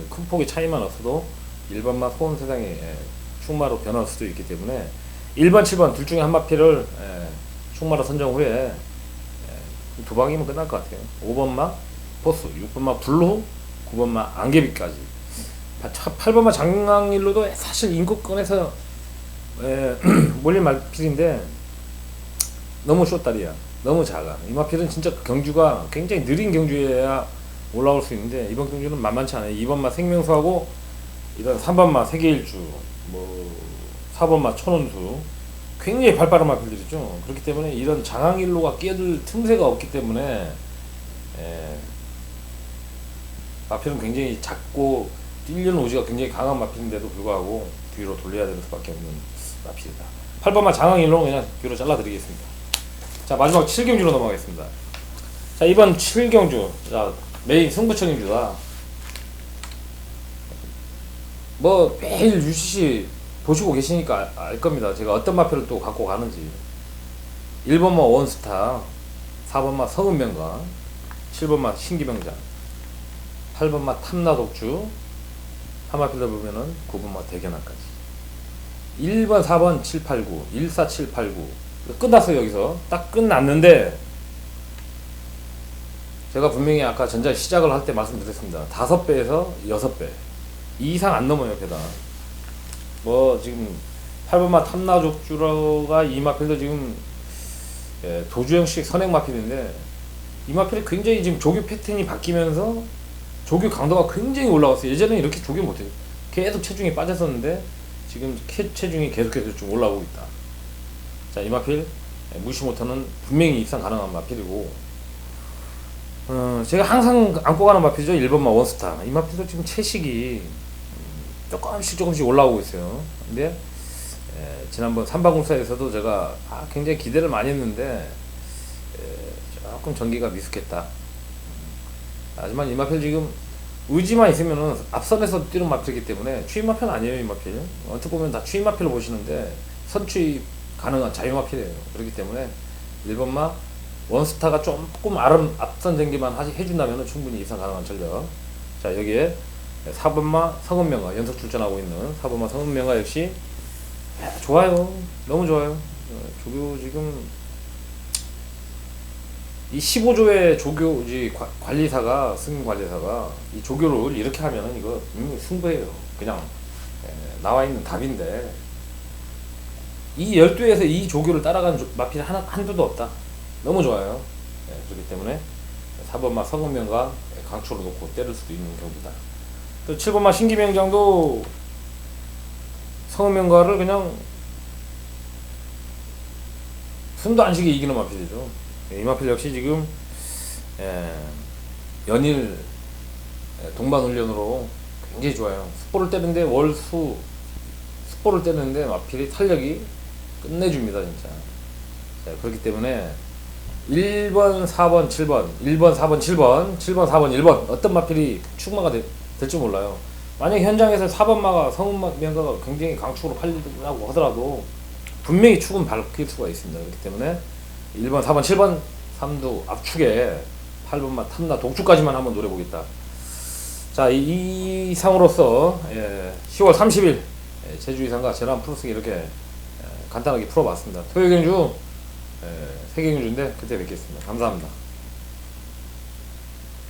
큰 폭의 차이만 없어도 1번마 소원세상이 충마로 변할 수도 있기 때문에 1번, 7번 둘 중에 한 마필을 충마로 선정 후에 두 방이면 끝날 것 같아요. 5번마 포스, 6번마 블루, 9번마 안개비까지 8번마 장강일로도 사실 인구권에서 몰린 마필인데 너무 쇼다리야. 너무 작아. 이 마필은 진짜 경주가 굉장히 느린 경주여야 올라올 수 있는데 이번 경주는 만만치 않아요. 2번마 생명수하고 이런 3번마 세계일주 뭐 4번마 천원수 굉장히 발빠른 마필들이죠. 그렇기 때문에 이런 장항일로가 끼어들 틈새가 없기 때문에 마필은 굉장히 작고 뛰려는 의지가 굉장히 강한 마필인데도 불구하고 뒤로 돌려야 되는 수밖에 없는 마필이다. 8번마 장항일로 그냥 뒤로 잘라드리겠습니다. 자 마지막 7경주로 넘어가겠습니다. 자 이번 7경주 자 메인 승부처 경주다. 뭐 매일 UCC 보시고 계시니까 알 겁니다. 제가 어떤 마표를 또 갖고 가는지. 1번마 원스타, 4번마 서은명가, 7번마 신기병장, 8번마 탐나독주, 한마필로 보면은 9번마 대견한까지. 1번, 4번, 7, 8, 9, 1, 4, 7, 8, 9 끝났어요. 여기서 딱 끝났는데 제가 분명히 아까 전자 시작을 할 때 말씀드렸습니다. 5배에서 6배 이 이상 안 넘어요. 배당 뭐 지금 8번마 탐나족주가 이 마필도 지금 도주형식 선행 마필인데 이 마필이 굉장히 지금 조교 패턴이 바뀌면서 조교 강도가 굉장히 올라왔어요. 예전에는 이렇게 조교 못해요. 계속 체중이 빠졌었는데 지금 체중이 계속해서 좀 올라오고 있다. 자, 이 마필 무시 못하는 분명히 입상 가능한 마필이고 제가 항상 안고 가는 마필이죠. 1번마 원스타. 이 마필도 지금 체식이 조금씩 올라오고 있어요. 근데 지난번 삼방울사에서도 제가 굉장히 기대를 많이 했는데 조금 전기가 미숙했다. 하지만 이 마필 지금 의지만 있으면은 앞선에서 뛰는 마필이기 때문에 추임 마필 아니에요. 이 마필 어떻게 보면 다 추임 마필로 보시는데 선추입 가능한 자유 마필이에요. 그렇기 때문에 1번마 원스타가 조금 앞선 전기만 해준다면 충분히 이상 가능한 전력. 자 여기에 4번마 성은명가 연속 출전하고 있는 4번마 성은명가 역시 좋아요. 너무 좋아요. 조교 지금 이 15조의 조교지 관리사가 승인 관리사가 이 조교를 이렇게 하면은 이거 승부예요. 그냥 나와 있는 답인데 이 12에서 이 조교를 따라가는 마필 한두도 없다. 너무 좋아요. 그렇기 때문에 4번마 성은명과 강추로 놓고 때릴 수도 있는 경기다. 또 7번마 신기명장도 성은명가를 그냥 숨도 안 쉬게 이기는 마필이죠. 이 마필 역시 지금 연일 동반 훈련으로 굉장히 좋아요. 숫보를 때리는데 숫보를 때리는데 마필이 탄력이 끝내줍니다 진짜. 자, 그렇기 때문에 1번, 4번, 7번, 1번, 4번, 7번, 7번, 4번, 1번 어떤 마필이 축마가 될지 몰라요. 만약 현장에서 4번마가 성은명가가 굉장히 강축으로 팔린다고 하더라도 분명히 축은 바뀔 수가 있습니다. 그렇기 때문에 1번, 4번, 7번, 3두 압축에 8번마 탐나 독축까지만 한번 노려보겠다. 자, 이 이상으로서 10월 30일 제주 이상과 제남 프로스기 이렇게 간단하게 풀어봤습니다. 토요 경주 세계 경주인데 그때 뵙겠습니다. 감사합니다.